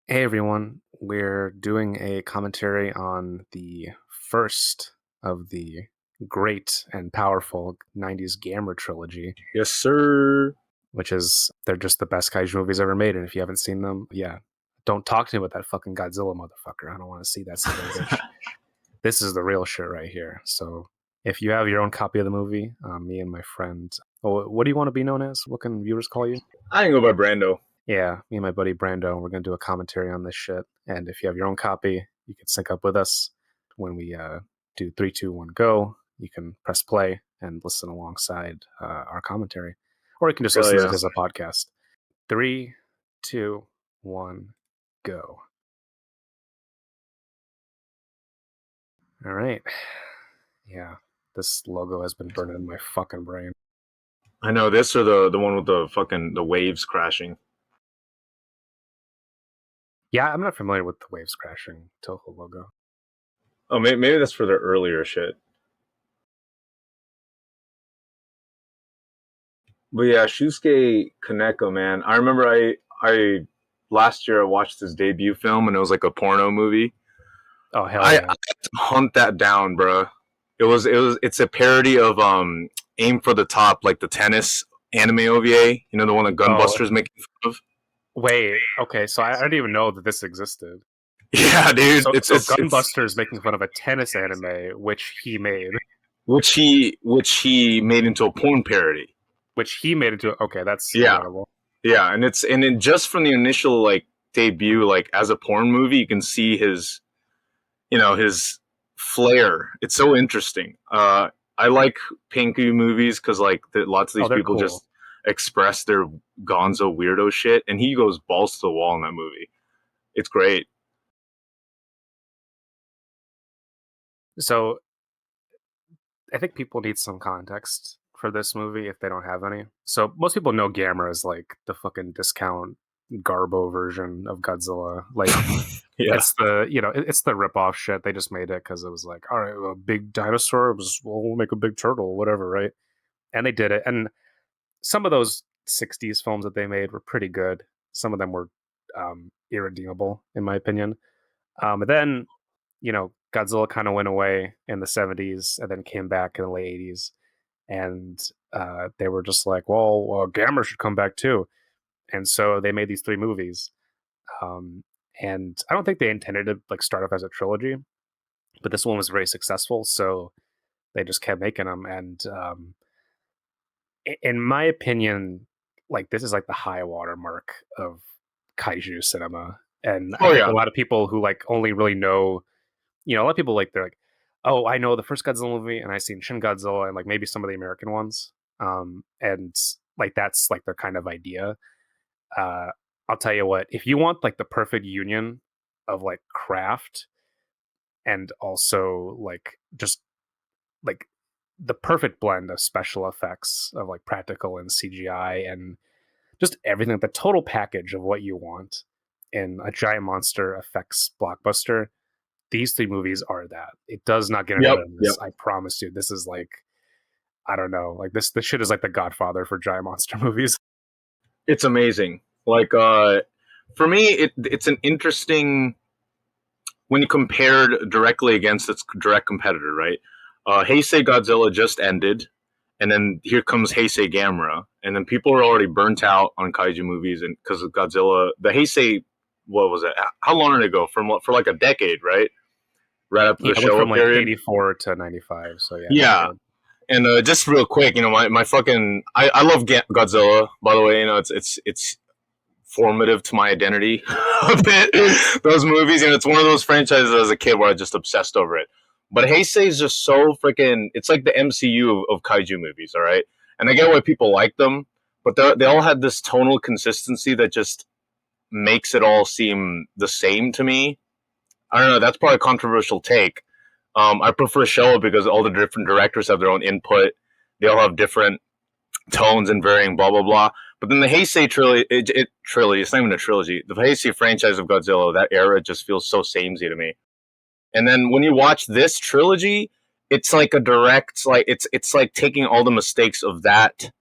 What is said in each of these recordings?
Hey everyone, we're doing a commentary on the first of the great and powerful 90s Gamera trilogy, Yes, sir. which is they're just the best kaiju movies ever made. And if you haven't seen them, yeah, don't talk to me about that fucking Godzilla motherfucker. I don't want to see that son of a bitch. This is the real shit right here. So if you have your own copy of the movie, me and my friend, oh, what do you want to be known as? What can viewers call you? I can go by Brando. Yeah, me and my buddy Brando, we're gonna do a commentary on this shit. And if you have your own copy, you can sync up with us when we do three, two, one, go. You can press play and listen alongside our commentary, or you can just Hell listen to yeah. it as a podcast. Three, two, one, go. All right. Yeah, this logo has been burned in my fucking brain. I know this or the one with the waves crashing. Yeah, I'm not familiar with the waves crashing Toho logo. Oh, maybe that's for their earlier shit. But yeah, Shusuke Kaneko, man. I remember I last year I watched his debut film and it was like a porno movie. Oh hell I yeah! had to hunt that down, bro. It's a parody of Aim for the Top, like the tennis anime OVA. You know, the one that Oh Gunbuster's making fun of. wait, okay. So I didn't even know that this existed. Yeah, dude. So It's Gunbuster is making fun of a tennis anime which he made, which he made into a porn parody. which he made into. Okay, that's Yeah, incredible. yeah, and then just from the initial like debut, like as a porn movie, you can see his flair. It's so interesting. I like Pinku movies because like lots of Oh, these they're people cool. just express their gonzo weirdo shit, and he goes balls to the wall in that movie. It's great. So I think people need some context for this movie if they don't have any. So most people know Gamera is like the fucking discount Garbo version of Godzilla. Like Yeah, it's it's the ripoff shit. They just made it because it was like, all right, a big dinosaur was well, we'll make a big turtle, whatever, right? And they did it. And some of those 60s films that they made were pretty good. Some of them were irredeemable, in my opinion. But then, Godzilla kind of went away in the 70s and then came back in the late 80s. And they were just like, well, Gamera should come back too. And so they made these three movies. Um, and I don't think they intended to like start off as a trilogy, but this one was very successful. So they just kept making them. And in my opinion, like this is like the high water mark of kaiju cinema. And I oh think a yeah, lot of people who like only really know, a lot of people like they're like, oh, I know the first Godzilla movie and I've seen Shin Godzilla and like maybe some of the American ones. And like that's like their kind of idea. Uh, I'll tell you what, if you want like the perfect union of like craft and also like just like the perfect blend of special effects of like practical and CGI and just everything, the total package of what you want in a giant monster effects blockbuster. These three movies are that. It does not get any yep, better than yep. this. I promise you. This is like, I don't know, like this shit is like the Godfather for giant monster movies. It's amazing. Like for me, it's an interesting when you compared directly against its direct competitor, right? Heisei Godzilla just ended, and then here comes Heisei Gamera, and then people are already burnt out on kaiju movies, and because of Godzilla, the Heisei, what was it? How long did it go? For like a decade, right? Right after Yeah, the it went from Showa like period. 84 to 95. So yeah, Yeah, decade. and just real quick, my fucking I love Godzilla. By the way, it's formative to my identity a bit. Those movies, and it's one of those franchises as a kid where I just obsessed over it. But Heisei is just so freaking. It's like the MCU of kaiju movies, all right. And I get why people like them, but they all had this tonal consistency that just makes it all seem the same to me. I don't know. That's probably a controversial take. I prefer Showa because all the different directors have their own input. They all have different tones and varying blah blah blah. But then the Heisei trilogy, trilogy, it's not even a trilogy. The Heisei franchise of Godzilla, that era just feels so samey to me. And then when you watch this trilogy, it's like a direct, like it's like taking all the mistakes of that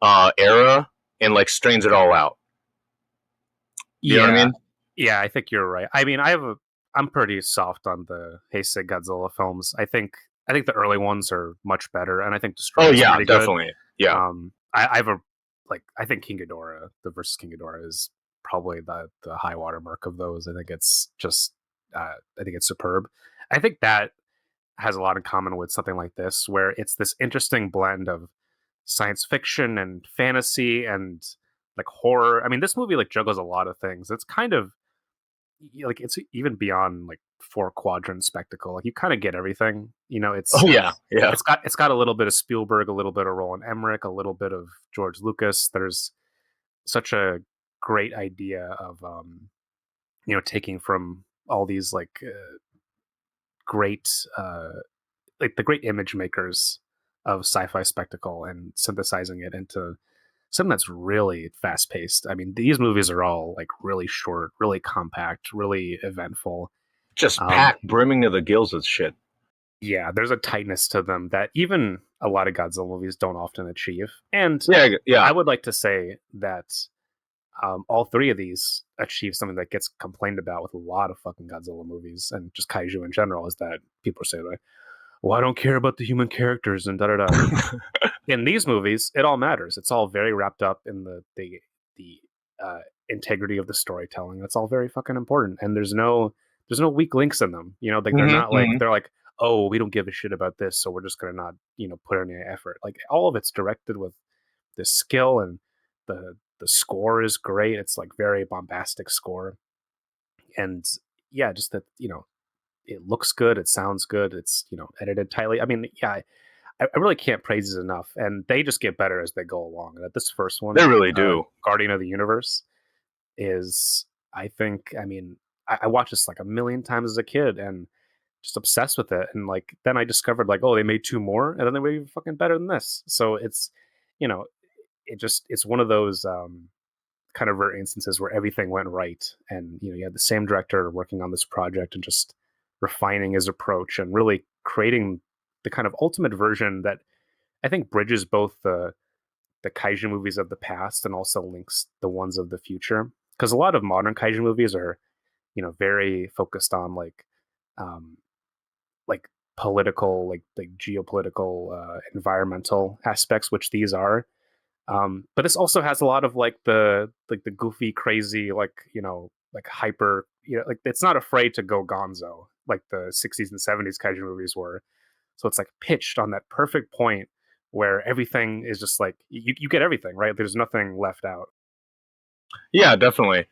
era and like strains it all out. You know what I Yeah, mean? Yeah, I think you're right. I mean, I'm pretty soft on the Heisei Godzilla films. I think the early ones are much better, and I think Oh Destroyer's yeah, pretty good. definitely. Yeah, I have a like I think King Ghidorah, the versus King Ghidorah, is probably the high watermark of those. I think it's just I think it's superb. I think that has a lot in common with something like this, where it's this interesting blend of science fiction and fantasy and like horror. I mean, this movie like juggles a lot of things. It's kind of like it's even beyond like four quadrant spectacle. Like you kind of get everything. You know, oh yeah, yeah. it's got a little bit of Spielberg, a little bit of Roland Emmerich, a little bit of George Lucas. There's such a great idea of you know, taking from all these great like the great image makers of sci-fi spectacle and synthesizing it into something that's really fast paced. I mean, these movies are all like really short, really compact, really eventful. Just Um, packed brimming to the gills with shit. yeah, there's a tightness to them that even a lot of Godzilla movies don't often achieve. And Yeah, yeah. I would like to say that all three of these achieve something that gets complained about with a lot of fucking Godzilla movies and just kaiju in general is that people say like, "Well, I don't care about the human characters," and da da da. In these movies, it all matters. It's all very wrapped up in the uh, integrity of the storytelling. It's all very fucking important, and there's no weak links in them. You know, like Hmm, hmm. they're like, oh, we don't give a shit about this, so we're just gonna not put any effort. Like all of it's directed with the skill, and the score is great. It's like very bombastic score, and yeah, just that it looks good, it sounds good, it's edited tightly. I mean, yeah, I really can't praise it enough, and they just get better as they go along. And this first They one, really do. Guardian of the Universe, is I think I mean I watched this like a million times as a kid and just obsessed with it. And like then I discovered like oh they made two more, and then they were even fucking better than this. So it's you know it's one of those kind of rare instances where everything went right, and you had the same director working on this project and just refining his approach and really creating the kind of ultimate version that I think bridges both the kaiju movies of the past and also links the ones of the future. Because a lot of modern kaiju movies are, very focused on um, like political, like geopolitical, environmental aspects, which these are. But this also has a lot of like the goofy, crazy, like hyper. Like it's not afraid to go gonzo like the '60s and '70s kaiju movies were. So it's like pitched on that perfect point where everything is just like you get everything right. There's nothing left out. Yeah, definitely.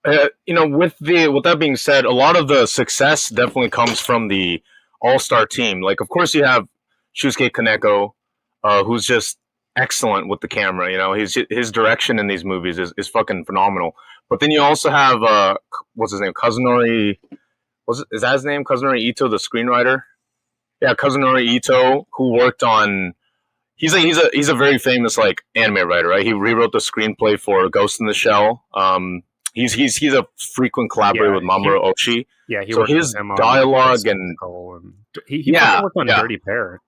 With that being said, a lot of the success definitely comes from the all star team. Like, of course, you have Shusuke Kaneko, who's just excellent with the camera. His direction in these movies is fucking phenomenal. But then you also have what's his name, Kazunori. Is that his name, Kazunori Ito, the screenwriter? Yeah, Kazunori Ito, who worked on. He's a very famous like anime writer, right? He rewrote the screenplay for Ghost in the Shell. He's a frequent collaborator Yeah, with Mamoru Oshii. he So worked with his him on the dialogue and spectacle, and he fucking yeah, worked on yeah. Dirty Pair.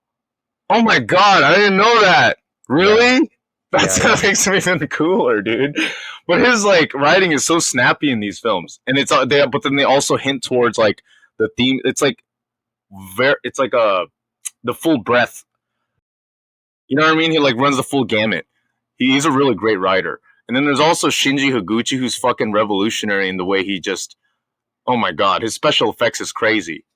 Oh my god, I didn't know that. Yeah, Really? yeah, That makes me even cooler, dude. But his like writing is so snappy in these films, and but then they also hint towards like the theme. It's like it's like the full breadth. You know what I mean? He like runs the full gamut. He's a really great writer. And then there's also Shinji Higuchi, who's fucking revolutionary in the way he just. Oh my god, his special effects is crazy.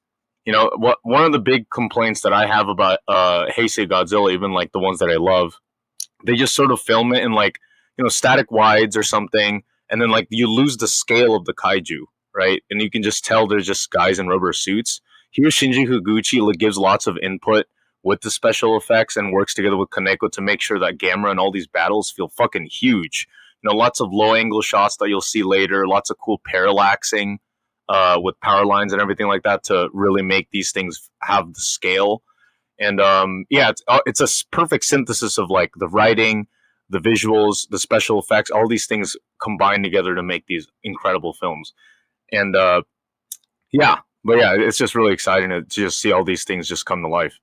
What one of the big complaints that I have about Heisei Godzilla, even like the ones that I love, they just sort of film it in like static wides or something, and then like you lose the scale of the kaiju, right? And you can just tell they're just guys in rubber suits. Here, Shinji Higuchi gives lots of input with the special effects and works together with Kaneko to make sure that Gamera and all these battles feel fucking huge. Lots of low angle shots that you'll see later, lots of cool parallaxing with power lines and everything like that to really make these things have the scale. And yeah, it's a perfect synthesis of like the writing, the visuals, the special effects, all these things combined together to make these incredible films. And yeah, but yeah, it's just really exciting to just see all these things just come to life.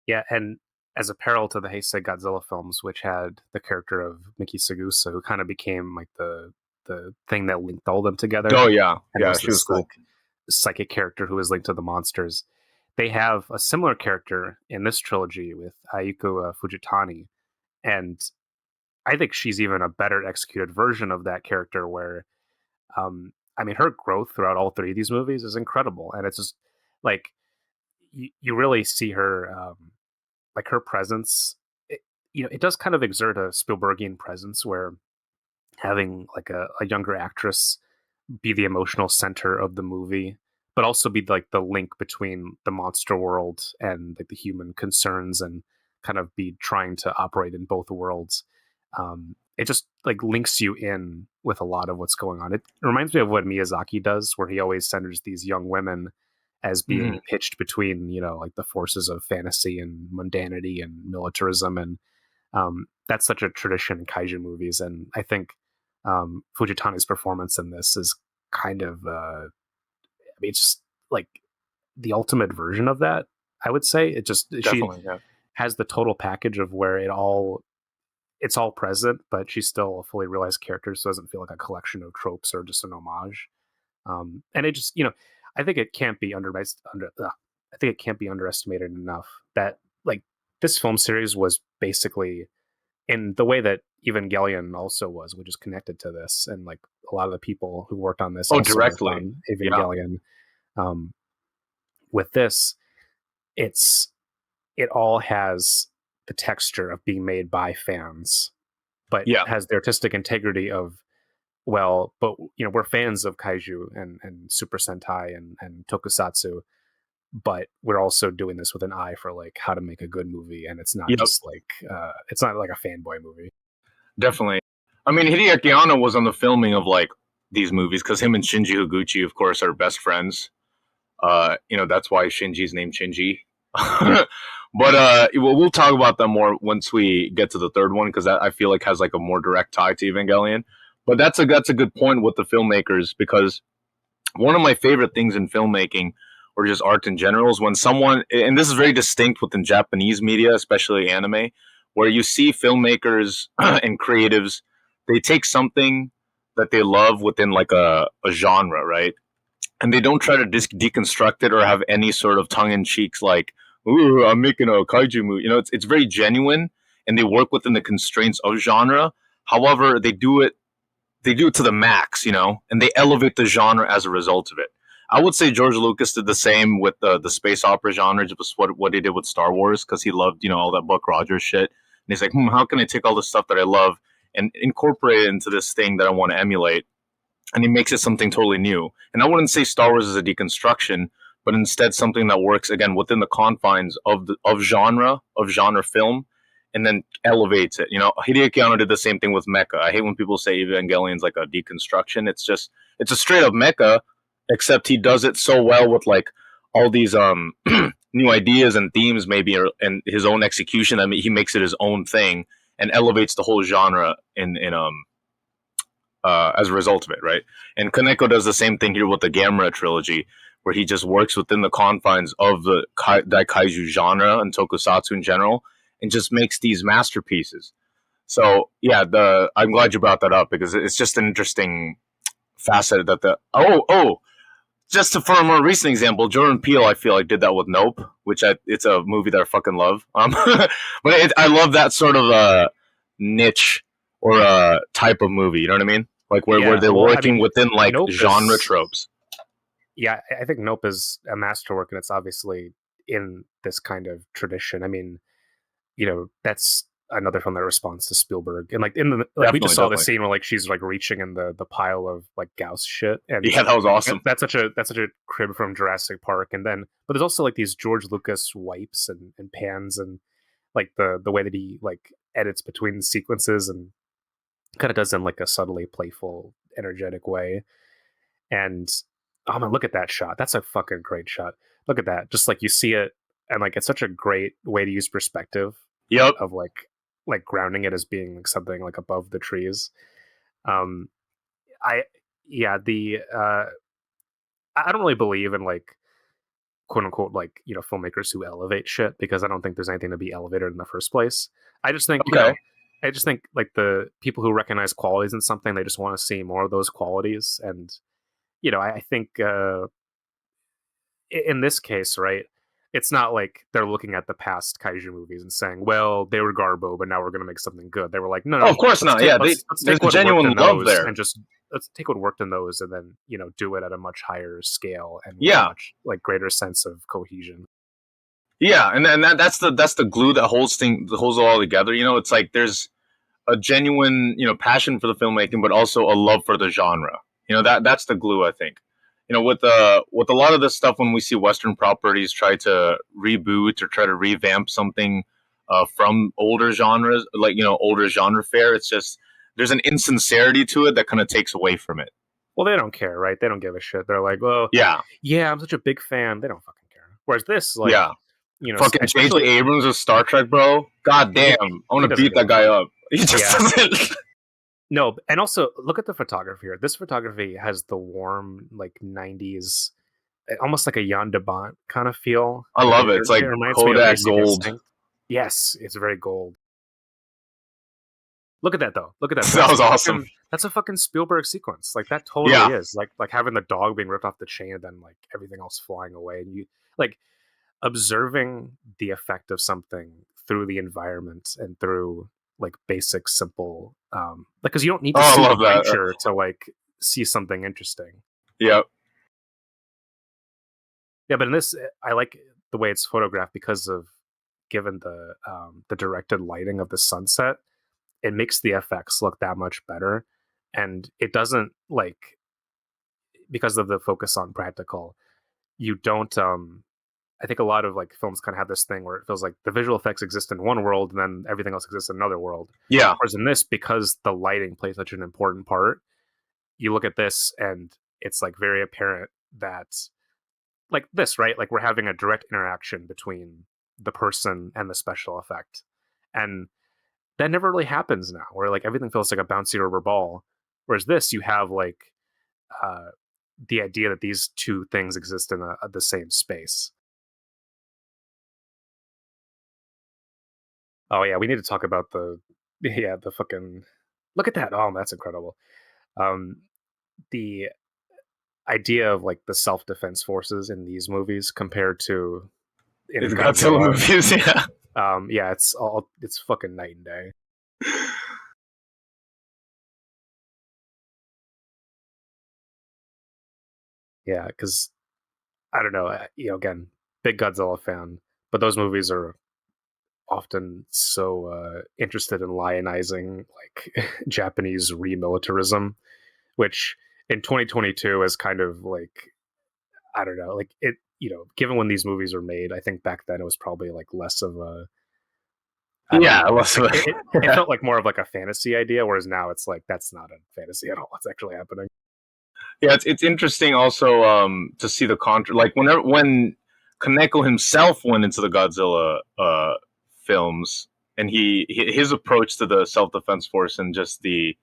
yeah, and as a parallel to the Heisei Godzilla films, which had the character of Miki Sagusa, who kind of became like the the thing that linked all of them together, Oh yeah, and it yeah, was she was this cool. like psychic character who was linked to the monsters. They have a similar character in this trilogy with Ayuko Fujitani, and I think she's even a better executed version of that character. Where, I mean, her growth throughout all three of these movies is incredible, and it's just like you really see her, like her presence. It, it does kind of exert a Spielbergian presence where having like a younger actress be the emotional center of the movie, but also be like the link between the monster world and like the human concerns, and kind of be trying to operate in both worlds. It just like links you in with a lot of what's going on. It reminds me of what Miyazaki does, where he always centers these young women as Hmm. being pitched between, like the forces of fantasy and mundanity and militarism. And that's such a tradition in kaiju movies. And I think Fujitani's performance in this is kind of, I mean, it's just like the ultimate version of that. I would say she Definitely, yeah. has the total package of where it's all present, but she's still a fully realized character, so it doesn't feel like a collection of tropes or just an homage. And it just, I think it can't be I think it can't be underestimated enough that like this film series was basically in the way that Evangelion also was, which is connected to this, and like a lot of the people who worked on this Oh, also worked directly. on Yeah, Evangelion. Um, with this, it's it all has the texture of being made by fans, but yeah. has the artistic integrity of, well, but we're fans of kaiju and Super Sentai and Tokusatsu, but we're also doing this with an eye for like how to make a good movie, and it's not Yep, just like it's not like a fanboy movie. definitely. I mean, Hideaki Anno was on the filming of like these movies because him and Shinji Higuchi, of course, are best friends. That's why Shinji's named Shinji. But we'll talk about them more once we get to the third one because I feel like has like a more direct tie to Evangelion. But that's a good point with the filmmakers because one of my favorite things in filmmaking or just art in general is when someone, and this is very distinct within Japanese media, especially anime, where you see filmmakers and creatives, they take something that they love within like a genre, right? And they don't try to deconstruct it or have any sort of tongue in cheeks like, "Ooh, I'm making a kaiju movie." It's very genuine, and they work within the constraints of genre. However, they do it to the max, and they elevate the genre as a result of it. I would say George Lucas did the same with the space opera genre, just what he did with Star Wars, because he loved all that Buck Rogers shit, and he's like, how can I take all the stuff that I love and incorporate it into this thing that I want to emulate? And he makes it something totally new. And I wouldn't say Star Wars is a deconstruction, but instead something that works again within the confines of genre film, and then elevates it. Hideaki Anno did the same thing with mecha. I hate when people say Evangelion's like a deconstruction. It's a straight up mecha, except he does it so well with like all these new ideas and themes maybe, and his own execution. I mean, he makes it his own thing and elevates the whole genre as a result of it, right? And Kaneko does the same thing here with the Gamera trilogy, where he just works within the confines of the Daikaiju genre and Tokusatsu in general, and just makes these masterpieces. So yeah, I'm glad you brought that up because it's just an interesting facet that just for a more recent example, Jordan Peele, I feel like did that with Nope, which it's a movie that I fucking love. But I love that sort of niche or type of movie. You know what I mean? Like where Yeah, they're well, I working mean, within like Nope genre is tropes. yeah, I think Nope is a masterwork, and it's obviously in this kind of tradition. I mean, that's another film that responds to Spielberg, and like in the like we just Definitely, saw the definitely. scene where like she's like reaching in the pile of like Gauss shit, and Yeah, that was awesome. that's such a crib from Jurassic Park. And then but there's also like these George Lucas wipes and pans, and like the way that he like edits between the sequences, and kind of does it in like a subtly playful, energetic way. And oh man, look at that shot. That's a fucking great shot. Look at that. Just like you see it, and like it's such a great way to use perspective Yep. of like grounding it as being like something like above the trees. Um I yeah, the I don't really believe in like quote unquote like, filmmakers who elevate shit, because I don't think there's anything to be elevated in the first place. I just think, Okay. I just think like the people who recognize qualities in something, they just want to see more of those qualities. And I think in this case, right, it's not like they're looking at the past kaiju movies and saying, "Well, they were Garbo, but now we're going to make something good." They were like, "No, Oh, no, of course let's not. take Yeah, let's there's take a what worked genuine in love those there. and just let's take what worked in those and then do it at a much higher scale and with a Yeah, much like greater sense of cohesion." yeah, and that's the glue that holds it all together. It's like there's a genuine passion for the filmmaking, but also a love for the genre. That's the glue, I think. With a lot of this stuff, when we see Western properties try to reboot or try to revamp something from older genres, like older genre fare, it's just there's an insincerity to it that kind of takes away from it. Well, they don't care, right? They don't give a shit. They're like, "Well, Yeah, yeah, I'm such a big fan." They don't fucking care. Whereas this, like, yeah. Fucking J.J. especially Abrams of Star Trek, bro. God damn, I want he to doesn't beat give that a guy fuck. up. He just Yeah. doesn't. No, and also look at the photography here. This photography has the warm, like 90s, almost like a Jan de Bont kind of feel. I Like love it. It's it like reminds me of Kodak Basic gold. Instinct. Yes, it's very gold. Look at that though. Look at that. That was awesome. That's a fucking Spielberg sequence. Like that totally Yeah. is. Like having the dog being ripped off the chain and then like everything else flying away. And you like observing the effect of something through the environment and through like basic simple like because you don't need Oh, to I see a love that. creature to like see something interesting. Yep. Yeah, but in this I like the way it's photographed because of given the directed lighting of the sunset, it makes the FX look that much better. And it doesn't like because of the focus on practical, you don't I think a lot of like films kind of have this thing where it feels like the visual effects exist in one world and then everything else exists in another world. Yeah. Whereas in this, because the lighting plays such an important part, you look at this and it's like very apparent that like this, right? Like we're having a direct interaction between the person and the special effect. And that never really happens now, where like everything feels like a bouncy rubber ball. Whereas this, you have like uh, the idea that these two things exist in the same space. Oh yeah, we need to talk about the fucking look at that. Oh, that's incredible. Um, the idea of like the self defense forces in these movies compared to in It's Godzilla Godzilla. movies, yeah. Yeah, it's fucking night and day. Yeah, because I don't know. Again, big Godzilla fan, but those movies are often so interested in lionizing like Japanese remilitarism, which in 2022 is kind of like I don't know, like it. Given when these movies were made, I think back then it was probably like less of a I don't Yeah, know. less Like of it yeah. felt like more of like a fantasy idea, whereas now it's like that's not a fantasy at all. It's actually happening. Yeah, it's interesting also to see the contra like when Kaneko himself went into the Godzilla films and his approach to the self defense force and just the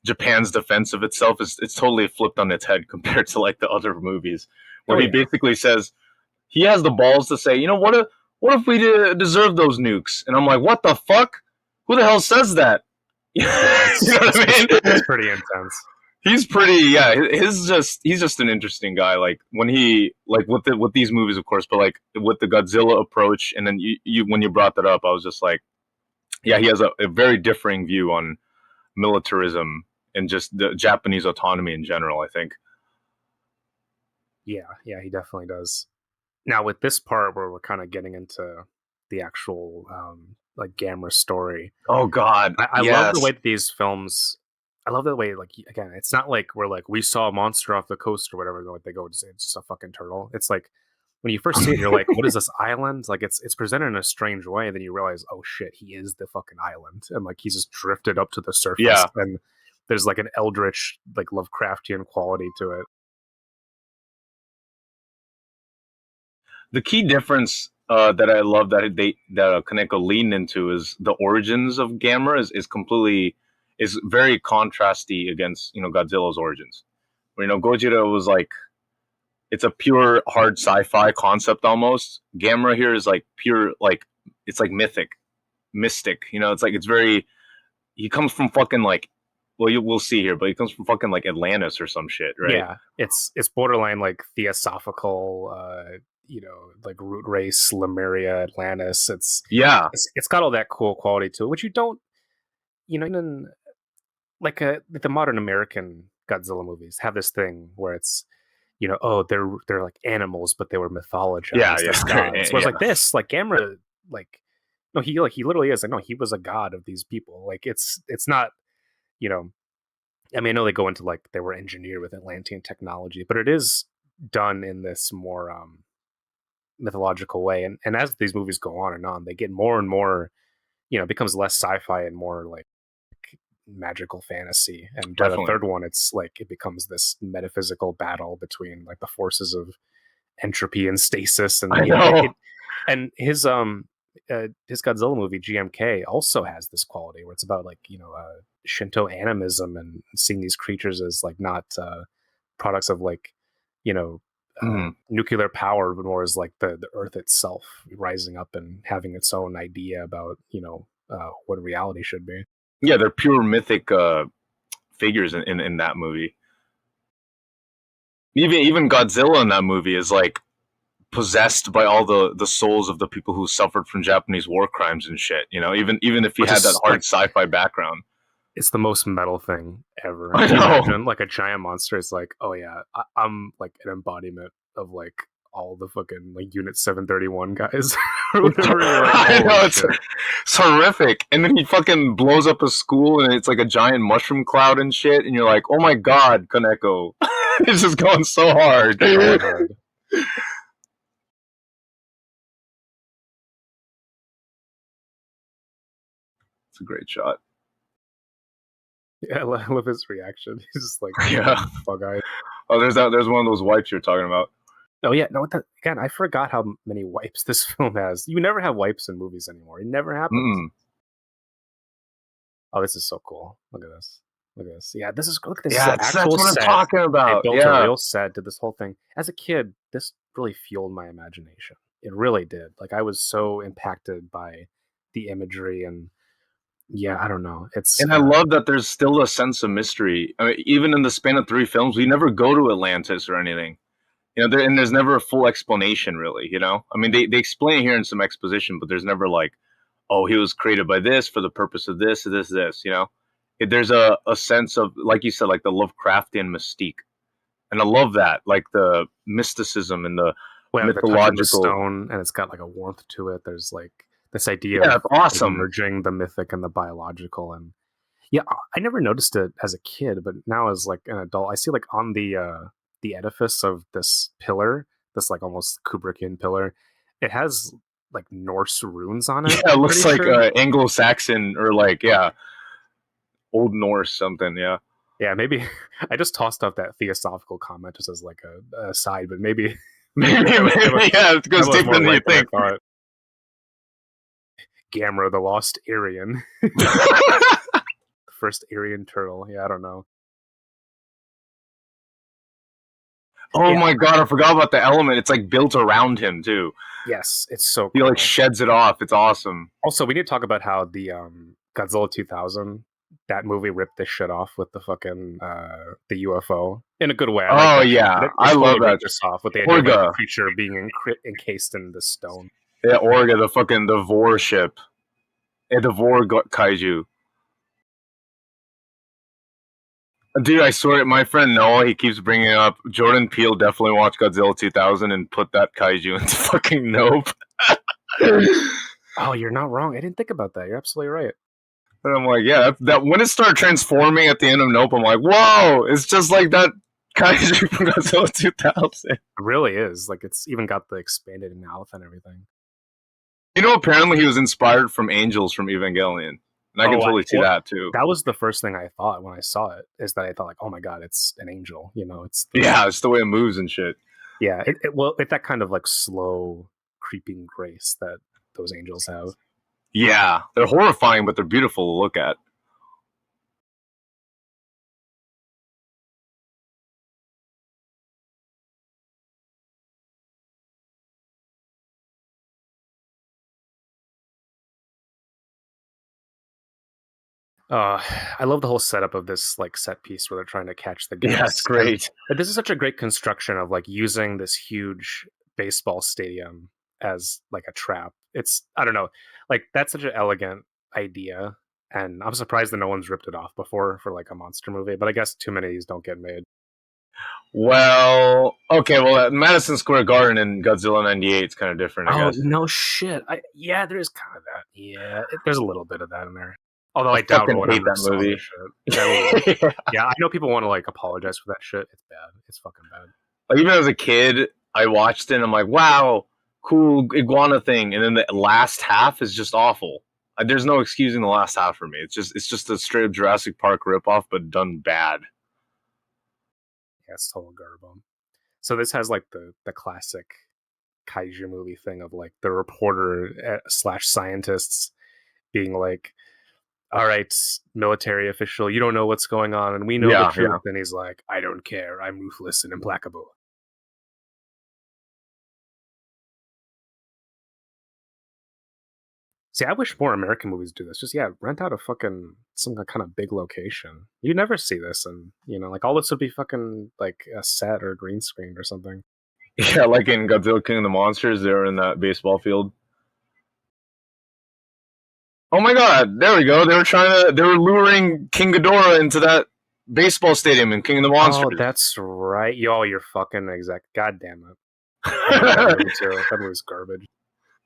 Japan's defense of itself is it's totally flipped on its head compared to like the other movies where Oh he yeah, basically says he has the balls to say, what if we deserve those nukes? And I'm like, what the fuck? Who the hell says that? you know yeah. what I It's mean? pretty intense. He's pretty, yeah. He's just an interesting guy. Like when he like with these movies, of course, but like with the Godzilla approach, and then you when you brought that up, I was just like, yeah, he has a very differing view on militarism and just the Japanese autonomy in general. I think. Yeah, yeah, he definitely does. Now with this part where we're kind of getting into the actual like Gamera story, Oh God, I love the yes, way that these films. I love the way like again, it's not like we're like we saw a monster off the coast or whatever. Like they go to say it's just a fucking turtle. It's like when you first see it, you're like, what is this island? Like it's presented in a strange way, and then you realize, oh shit, he is the fucking island, and like he's just drifted up to the surface, yeah. and there's like an eldritch, like Lovecraftian quality to it. The key difference that I love that Kaneko leaned into is the origins of Gamera is completely is very contrasty against Godzilla's origins. Where Gojira was like it's a pure hard sci-fi concept almost. Gamera here is like pure like it's like mystic. It's like it's very he comes from fucking like, well, we'll see here, but he comes from fucking like Atlantis or some shit, right? Yeah, it's borderline like theosophical, like root race, Lemuria, Atlantis. Yeah, It's got all that cool quality to it, which you don't, even like the modern American Godzilla movies have this thing where it's, oh, they're like animals, but they were yeah, mythologized as yeah, gods. Whereas yeah. like this, like Gamera, like no, he literally is like no, he was a god of these people. Like it's not, you know, I mean, I know they go into like they were engineered with Atlantean technology, but it is done in this more mythological way. And as these movies go on and on, they get more and more, it becomes less sci-fi and more like magical fantasy. And by the Definitely. third one, it's like it becomes this metaphysical battle between like the forces of entropy and stasis, and I know. and his Godzilla movie GMK also has this quality where it's about like Shinto animism and seeing these creatures as like not products of like you know Mhm. nuclear power, but more as like the Earth itself rising up and having its own idea about what reality should be. Yeah, they're pure mythic figures in that movie. Even Godzilla in that movie is like possessed by all the souls of the people who suffered from Japanese war crimes and shit. Even if he Which had that is hard like sci-fi background. it's the most metal thing ever. I Can you know. imagine like a giant monster? It's like, oh yeah, I'm like an embodiment of like all the fucking like Unit 731 guys or whatever. You're like, I holy know shit. it's horrific. And then he fucking blows up a school, and it's like a giant mushroom cloud and shit. And you're like, oh my god, Kaneko, it's just going so hard. Going It's hard. a great shot. Yeah, I love his reaction. He's just like Yeah. bug eyed. Oh, there's one of those wipes you're talking about. Oh yeah, no, again, I forgot how many wipes this film has. You never have wipes in movies anymore. It never happens. Mm. Oh, this is so cool. Look at this. Look at this. Yeah, look at this. This is Yeah, an that's actual what I'm set. talking They about. built a Yeah. real set, did this whole thing. As a kid, this really fueled my imagination. It really did. Like I was so impacted by the imagery and yeah, I don't know. It's And I love that there's still a sense of mystery. I mean, even in the span of 3 films, we never go to Atlantis or anything. And there's never a full explanation, really. I mean, they explain it here in some exposition, but there's never like, oh, he was created by this for the purpose of this, this. There's a sense of, like you said, like the Lovecraftian mystique, and I love that, like the mysticism and the well, the touch of the mythological. stone and it's got like a warmth to it. There's like this idea Yeah, of it's awesome. merging the mythic and the biological and yeah, I never noticed it as a kid, but now as like an adult, I see like on the edifice of this pillar, this like almost Kubrickian pillar, it has like Norse runes on it. Yeah, it I'm looks pretty like sure. Anglo-Saxon or like, yeah, Old Norse something. Yeah. Yeah, maybe I just tossed out that theosophical comment just as like a side, but maybe Maybe, that was, maybe, yeah, it that goes was deeper more than you right than I think. thought. Gamera, the lost Aryan, the first Aryan turtle. Yeah, I don't know. Oh Yeah, my god, I forgot about the element. It's like built around him too. yes, it's so He like cool. sheds it off. It's awesome. Also, we need to talk about how the Godzilla 2000 that movie ripped this shit off with the fucking the UFO in a good way. I like Oh that shit, yeah, but I it love totally that. ripped this off with the idea of like the Orga, creature being encased in the stone. yeah, Orga, the Vor ship, the Vor kaiju. Dude, I swear, my friend Noah, he keeps bringing up Jordan Peele. Definitely watched Godzilla 2000 and put that kaiju into fucking Nope. Oh, you're not wrong. I didn't think about that. You're absolutely right. And I'm like, yeah, that when it started transforming at the end of Nope, I'm like, whoa, it's just like that kaiju from Godzilla 2000. It really is. Like it's even got the expanded mouth and everything. Apparently he was inspired from angels from Evangelion, and I can Oh, totally see well, that too. that was the first thing I thought when I saw it. Is that I thought like, oh my god, it's an angel. It's the Yeah, it's the way it moves and shit. yeah. Well, it's that kind of like slow creeping grace that those angels have. Yeah, they're horrifying, but they're beautiful to look at. Uh, I love the whole setup of this like set piece where they're trying to catch the Yeah, it's Gauss, and great. this is such a great construction of like using this huge baseball stadium as like a trap. It's I don't know, like that's such an elegant idea, and I'm surprised that no one's ripped it off before for like a monster movie. But I guess too many of these don't get made. Well, okay, well, Madison Square Garden and Godzilla '98 is kind of different, I Oh guess. no shit! Yeah, there is kind of that. Yeah, there's a little bit of that in there. Although I I doubt fucking O and hate M that saw this movie. shit. That movie. Yeah, I know people want to like apologize for that shit. It's bad. It's fucking bad. Like, even as a kid, I watched it and I'm like, wow, cool iguana thing, and then the last half is just awful. There's no excusing the last half for me. It's just a straight up Jurassic Park ripoff, but done bad. Yeah, it's total garbage. So this has like the classic kaiju movie thing of like the reporter slash scientists being like, "All right, military official, you don't know what's going on, and we know the Yeah, truth." yeah. And he's like, "I don't care. I'm ruthless and implacable." See, I wish more American movies do this. Just yeah, rent out a fucking some kind of big location. You never see this, and like all this would be fucking like a set or green screen or something. Yeah, like in Godzilla King of the Monsters, they're in that baseball field. Oh my god, there we go. They were luring King Ghidorah into that baseball stadium in King of the Oh, Monsters. that's right. Yo, you're fucking exact. God damn it. I hate that movie too. That movie's garbage.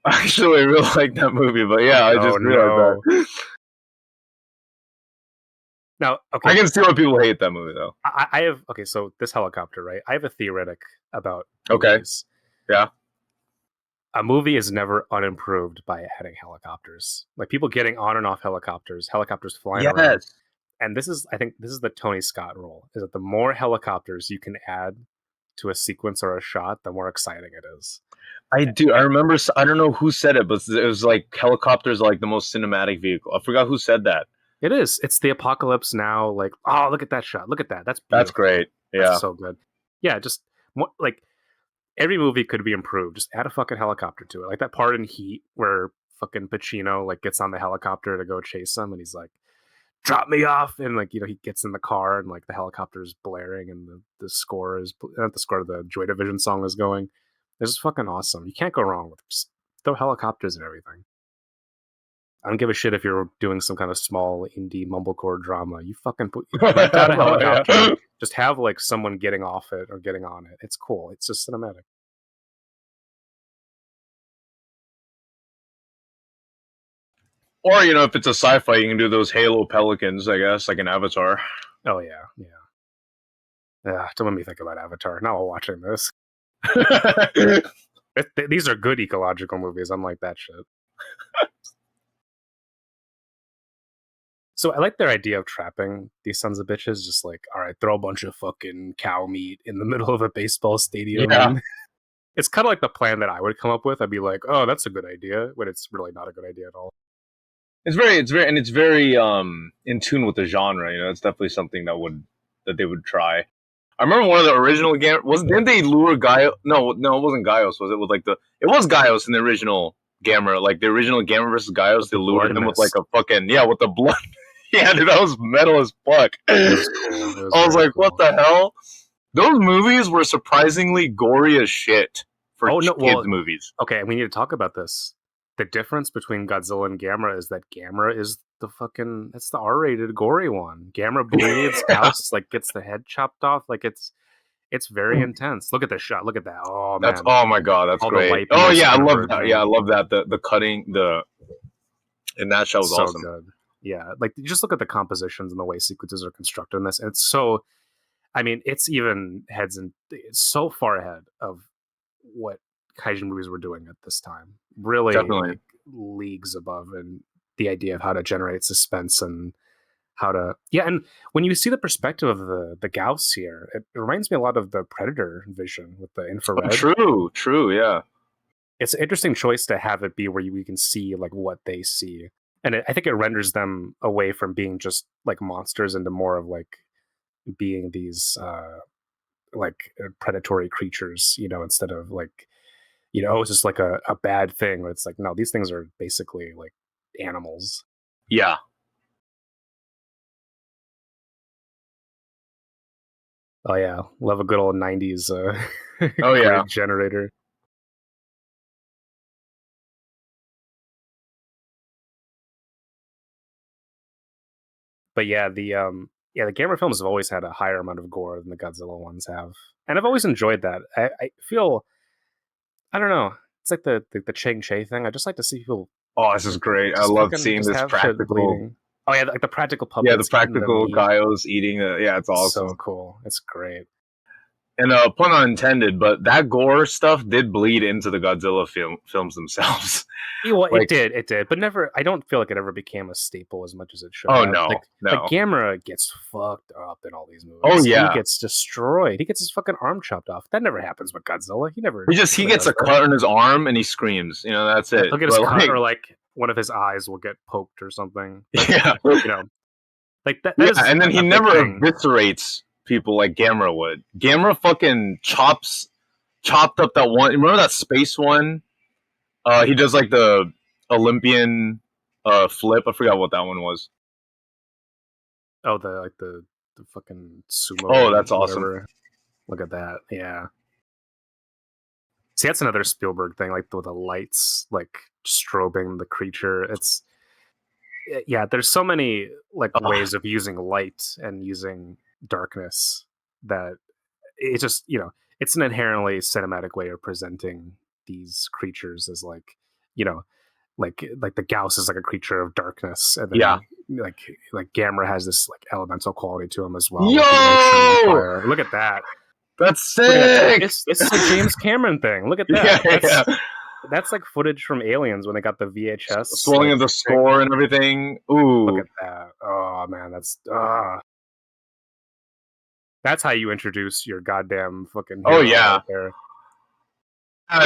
Actually, I really like that movie, but yeah, I Oh just realized no. that. Now, I okay, can see why people hate that movie, though. I have okay. So this helicopter, right? I have a theoretic about Okay, movies. yeah. A movie is never unimproved by having helicopters. Like people getting on and off helicopters, helicopters flying around. Yes. And I think this is the Tony Scott rule: is that the more helicopters you can add to a sequence or a shot, the more exciting it is. I do. I And remember. I don't know who said it, but it was like helicopters are like the most cinematic vehicle. I forgot who said that. it is. It's the apocalypse now. Like, oh, look at that shot. Look at that. That's That's beautiful. great. That's Yeah. so good. Yeah, just like every movie could be improved. Just add a fucking helicopter to it. Like that part in Heat where fucking Pacino like gets on the helicopter to go chase him, and he's like, "Drop me off!" And like he gets in the car, and like the helicopter's blaring, and the score is not the score. The Joy Division song is going. This is fucking awesome. You can't go wrong with just throw helicopters and everything. I don't give a shit if you're doing some kind of small indie mumblecore drama. You fucking rent out a helicopter. Yeah. Just have like someone getting off it or getting on it. It's cool. It's just cinematic. Or if it's a sci-fi, you can do those Halo Pelicans, I guess, like an Avatar. Oh yeah, yeah. Yeah, don't let me think about Avatar. Now while watching this, these are good ecological movies. Unlike that shit. So I like their idea of trapping these sons of bitches. Just like, all right, throw a bunch of fucking cow meat in the middle of a baseball stadium, Yeah. and it's kind of like the plan that I would come up with. I'd be like, oh, that's a good idea, but it's really not a good idea at all. It's very in tune with the genre. It's definitely something that they would try. I remember one of the original game was didn't they lure Gaio? No, no, it wasn't Gaios. Was it with like it was Gaios in the original Gamera, like the original Gamera versus Gaios. With They the lured blood him with like mist, a fucking with the blood. Yeah, dude, that was metal as fuck. it was cool. It was I was very like, what cool. the hell? Those movies were surprisingly gory as shit for Oh no, kids well, movies. okay, we need to talk about this. The difference between Godzilla and Gamera is that Gamera is that's the R-rated gory one. Gamera bleeds, Yeah, Gauss like gets the head chopped off. Like it's very intense. Look at this shot. Look at that. Oh that's man, oh my god, that's all the great. Oh wipiness yeah, I love that. Yeah, converging. I love that. The cutting the and that show was So awesome. good. Yeah, like just look at the compositions and the way sequences are constructed in this. It's so. I mean, it's even it's so far ahead of what kaiju movies were doing at this time. Really, Definitely. like leagues above, and the idea of how to generate suspense and how to and when you see the perspective of the Gauss here, it reminds me a lot of the Predator vision with the Oh, infrared. true, true, yeah. It's an interesting choice to have it be where you can see like what they see, and I think it renders them away from being just like monsters into more of like being these like predatory creatures, instead of like, it's just like a bad thing. Where it's like, no, these things are basically like animals. Yeah. Oh yeah, love a good old '90s Oh yeah. grid generator. But yeah, the Gamera films have always had a higher amount of gore than the Godzilla ones have, and I've always enjoyed that. I feel I don't know. It's like the Chang Che thing. I just like to see people Oh, this is great. I just love fucking seeing just this have shit practical. bleeding. Oh yeah, like the practical Yeah, the puppets eating the practical meat. Gaios eating. Yeah, it's So awesome. cool. It's great. And pun unintended, but that gore stuff did bleed into the Godzilla films themselves. Yeah, well, Like, it did, but never. I don't feel like it ever became a staple as much as it should oh have. no, Like no. Gamera gets fucked up in all these Oh movies. He yeah, gets destroyed. He gets his fucking arm chopped off. That never happens with Godzilla. he Never gets does a that. cut on his arm and he screams. That's Yeah, it. he'll get his But cut, like, or like one of his eyes will get poked or something. Like yeah, you know, like that yeah. is And then he a big never thing. eviscerates people like Gamera would. Gamera fucking chopped up that one. Remember that space one? He does like the Olympian flip. I forgot what that one was. Oh, the fucking Oh, sumo that's awesome. whatever. Look at that. Yeah. See, that's another Spielberg thing, like the lights, like strobing the creature. It's yeah. There's so many like Oh, ways of using light and using darkness that it's just it's an inherently cinematic way of presenting these creatures as you know like the Gauss is like a creature of darkness, and yeah. then like Gamera has this like elemental quality to him as well with the ocean and Yo, fire. Look at that. that's Look at that. sick. This is a James Cameron thing. Look at Yeah, that. yeah. That's like footage from Aliens when they got the VHS Swelling like of the stick. score and everything. Look Ooh. at that. Oh man, that's how you introduce your goddamn fucking Oh hero yeah. right there.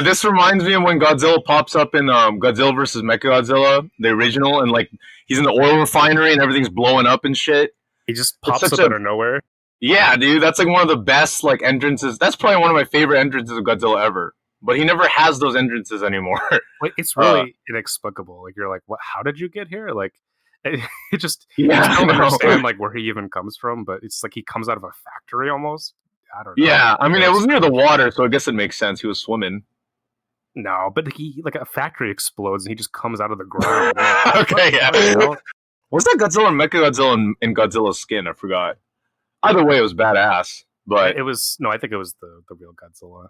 This reminds me of when Godzilla pops up in Godzilla versus Mechagodzilla, the original, and like he's in the oil refinery and everything's blowing up and shit. He just It's pops such up a out of nowhere. yeah, dude. That's like one of the best like entrances. That's probably one of my favorite entrances of Godzilla ever. But he never has those entrances anymore. Like it's uh, really inexplicable. Like you're like, what? How did you get here? Like it just you just yeah, I don't know. understand like where he even comes from. But it's like he comes out of a factory almost. I don't know. Yeah, I mean it Very was near the strange. water, so I guess it makes sense. He was swimming. No, but he like a factory explodes and he just comes out of the ground. You're like, what Okay, the yeah. fucking hell? Was that Godzilla or Mechagodzilla in Godzilla's skin? I forgot. Either way, it was badass. But It was no, I think it was the real Godzilla.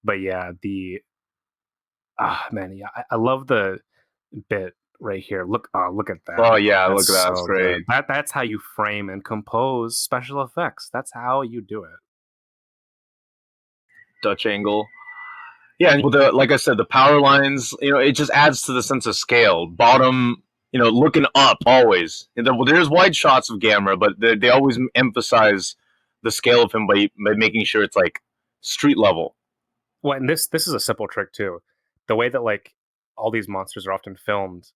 But yeah, the man, yeah, I love the bit right here. Look at oh that. yeah, look That's at that. That's so great. good. That's how you frame and compose special effects. That's how you do it. Dutch angle. Yeah, and with the like I said, the power lines. It just adds to the sense of scale. Bottom. Looking up always. There's wide shots of Gamera, but they always emphasize the scale of him by making sure it's like street level. Well, and this is a simple trick too. The way that like all these monsters are often filmed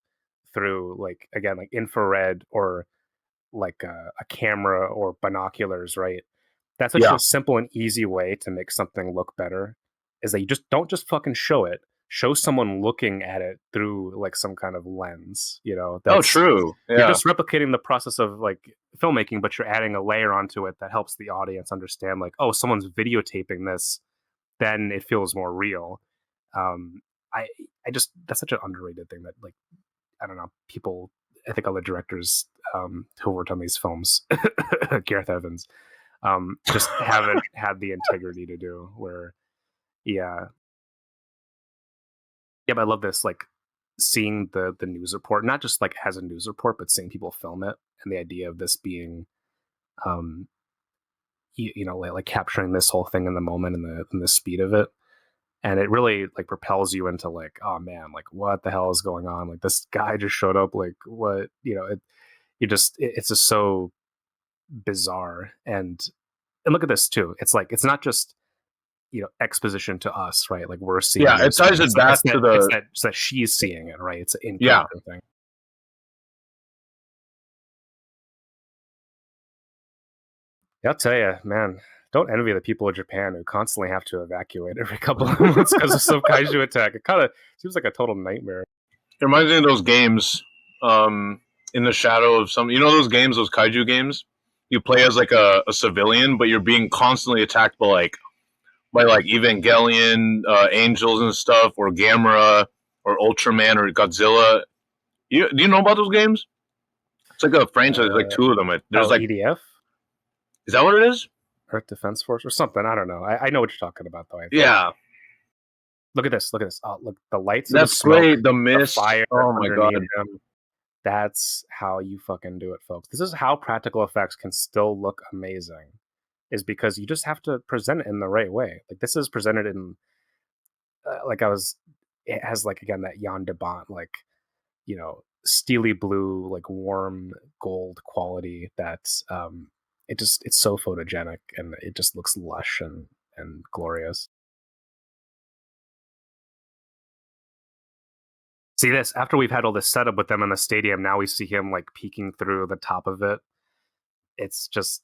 through like again like infrared or like a camera or binoculars, right? That's such Yeah. a simple and easy way to make something look better. Is that you just don't just fucking show it. Show someone looking at it through like some kind of lens. Oh, That's true. you're Yeah. just replicating the process of like filmmaking, but you're adding a layer onto it that helps the audience understand like, oh, someone's videotaping this, then it feels more real. Um, I I just that's such an underrated thing that like I don't know people. I think other directors who worked on these films, Gareth Evans, just haven't had the integrity to do. Where yeah, yeah, but I love this like seeing the news report, not just like as a news report, but seeing people film it and the idea of this being um like capturing this whole thing in the moment and the speed of it, and it really like propels you into like, oh man, like what the hell is going on, like this guy just showed up, like what, it's just so bizarre. And look at this too, it's like it's not just exposition to us, right? Like we're seeing Yeah, it this, ties it back to the it's that she's seeing it, right? It's an in yeah. character thing. Yeah, I'll tell you, man, don't envy the people of Japan who constantly have to evacuate every couple of months because of some kaiju attack. It kind of seems like a total nightmare. It reminds me of those games, in the shadow of some. Those games, those kaiju games. you play as like a civilian, but you're being constantly attacked by like Evangelion angels and stuff, or Gamera, or Ultraman, or Godzilla. Do you know about those games? It's like a franchise. There's like Uh, two of them. There's oh, like, EDF, is that what it is? Earth Defense Force, or something. I don't know. I know what you're talking about, though. I think. Yeah, Look at this. Look at this. Oh, look, the lights and the that's smoke, great. The the mist. fire Oh my underneath god. him. That's how you fucking do it, folks. This is how practical effects can still look amazing, is because you just have to present it in the right way. Like this is presented in, like I was, it has like again that Jan de Bont, like steely blue, like warm gold quality that it's so photogenic and it just looks lush and glorious. See this after we've had all this setup with them in the stadium. Now we see him like peeking through the top of it. It's just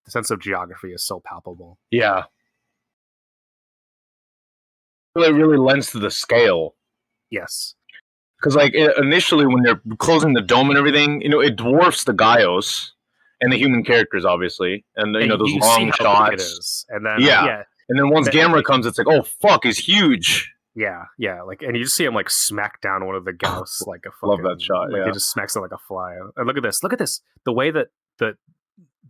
the sense of geography is so palpable. Yeah, it really lends to the scale. Yes. Because like initially when they're closing the dome and everything, it dwarfs the Gaios and the human characters, obviously, and Yeah, those you see long how big it shots. is, and then Yeah, yeah, and then once and then, Gamera comes, it's like, oh fuck, he's huge. yeah, like, and you just see him like smack down one of the Gauss like a Love fucking that shot. like he Yeah, just smacks it like a fly. And look at this, the way that the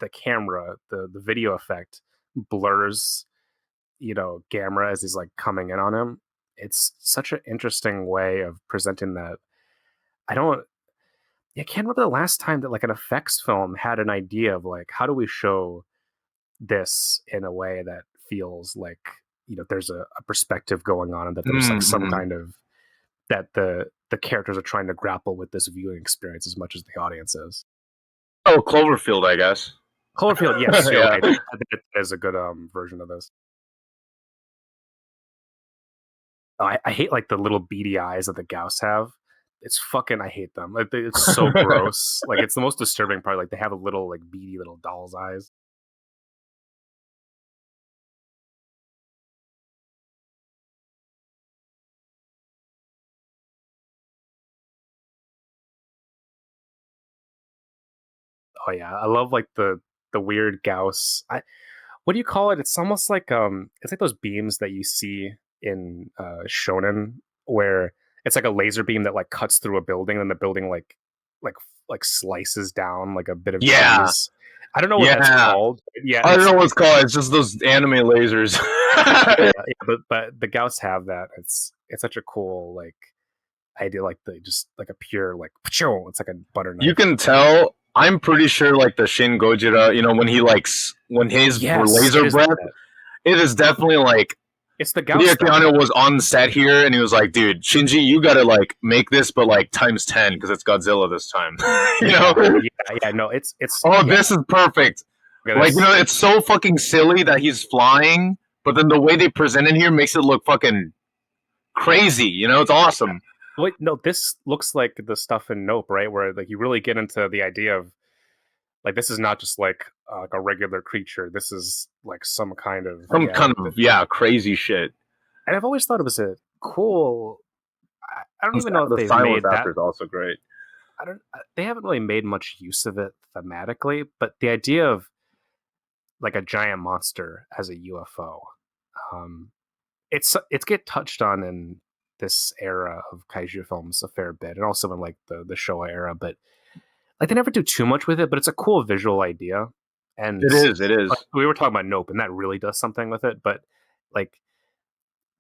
camera, the video effect blurs, Gamera as he's like coming in on him. It's such an interesting way of presenting that. I don't I can't remember the last time that like an effects film had an idea of like how do we show this in a way that feels like there's a perspective going on and that there's like some mm-hmm. kind of that the characters are trying to grapple with this viewing experience as much as the audience is. Oh, Cloverfield, I guess. Cloverfield, yes, you're Yeah. right. That is a good version of this. Oh, I hate like the little beady eyes that the Gauss have. It's fucking. I hate them. Like, it's so gross. Like it's the most disturbing part. Like they have a little like beady little doll's eyes. Oh yeah, I love like the weird Gauss. What do you call it? It's almost like it's like those beams that you see in shonen where it's like a laser beam that like cuts through a building and the building like like slices down like a bit of Yeah, cheese. I don't know what that's yeah. called. But yeah, I don't know what's called. It's just those anime lasers. yeah, but the Gauss have that. It's such a cool like idea, like the just like a pure like it's like a butter You knife. can tell. I'm pretty sure, like the Shin Gojira, when he when his Yes, it laser is breath, that. it is definitely like It's the Gauss Hideaki style. Anno was on set here, and he was like, "Dude, Shinji, you gotta like make this, but like times 10 because it's Godzilla this time." Yeah. No, it's Oh, yeah. this is perfect. Look at Like this. it's so fucking silly that he's flying, but then the way they present it here makes it look fucking crazy. It's awesome. Wait, no, this looks like the stuff in Nope, right? Where like you really get into the idea of like this is not just like a regular creature. This is like some kind of Some kind of crazy shit. and I've always thought it was a cool. I don't even know if The they've silence made that. after is also great. I don't. They haven't really made much use of it thematically, but the idea of like a giant monster as a UFO, um, it's get touched on in this era of kaiju films a fair bit, and also in like the Showa era, but like they never do too much with it. But it's a cool visual idea, and It is. It like is. we were talking about Nope, and that really does something with it. But like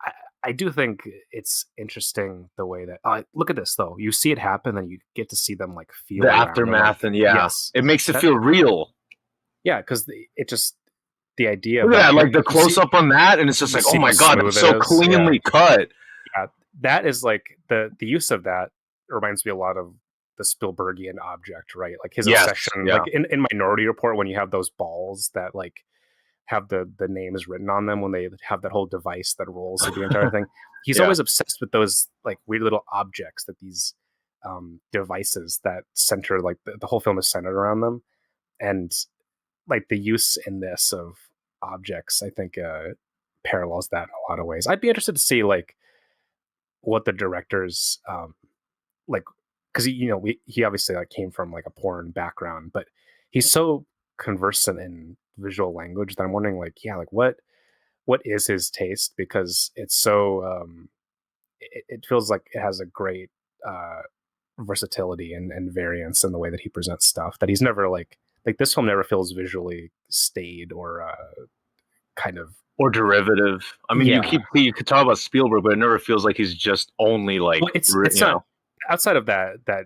I, I do think it's interesting the way that look at this though. You see it happen, and you get to see them like feel The around. They're like, aftermath, and yeah, yes, it makes it that, feel real. yeah, because it just the idea of Look at that, that, like the close up on that, and it's just you like, oh see how my god, that's smooth it so is. Yeah, cleanly cut. yeah, that is like the use of that reminds me a lot of the Spielbergian object, right? Like his Yes, obsession, yeah, like in Minority Report, when you have those balls that like have the names written on them, when they have that whole device that rolls through the entire thing. He's yeah. always obsessed with those like weird little objects that these devices that center like the whole film is centered around them, and like the use in this of objects, I think parallels that in a lot of ways. I'd be interested to see like what the directors like because he obviously like came from like a porn background, but he's so conversant in visual language that I'm wondering, like, yeah, like what is his taste? Because it's so it feels like it has a great uh, versatility and variance in the way that he presents stuff. That he's never like this film never feels visually staid or kind of or derivative. I mean, yeah. you could talk about Spielberg, but it never feels like he's just only Well, like it's you not know. outside of that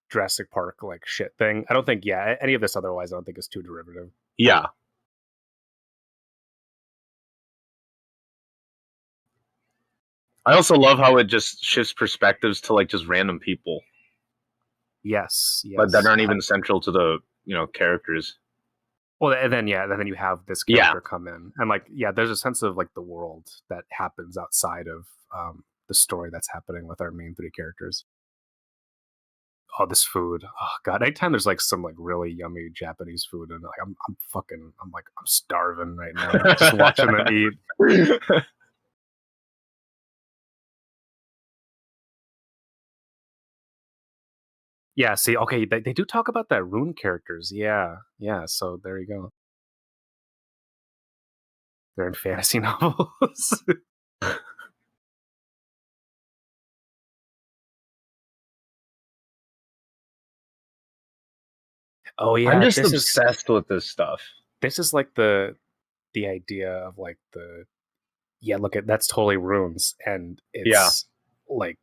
Jurassic Park like shit thing. I don't think any of this otherwise. I don't think is too derivative. Yeah, I also love how it just shifts perspectives to like just random people, Yes, but that yes. aren't even central to the characters. Well, and then yeah, and then you have this Yeah, character come in, and like yeah, there's a sense of like the world that happens outside of the story that's happening with our main three characters. Oh, this food. Oh god, anytime there's like some like really yummy Japanese food, and like I'm starving right now just watching them eat. Yeah, see, okay, they do talk about that rune characters. Yeah, yeah. So there you go. They're in fantasy novels. Oh I'm yeah, just obsessed with this stuff. this is like the idea of like the yeah, look at that's totally runes, and Yeah, it's like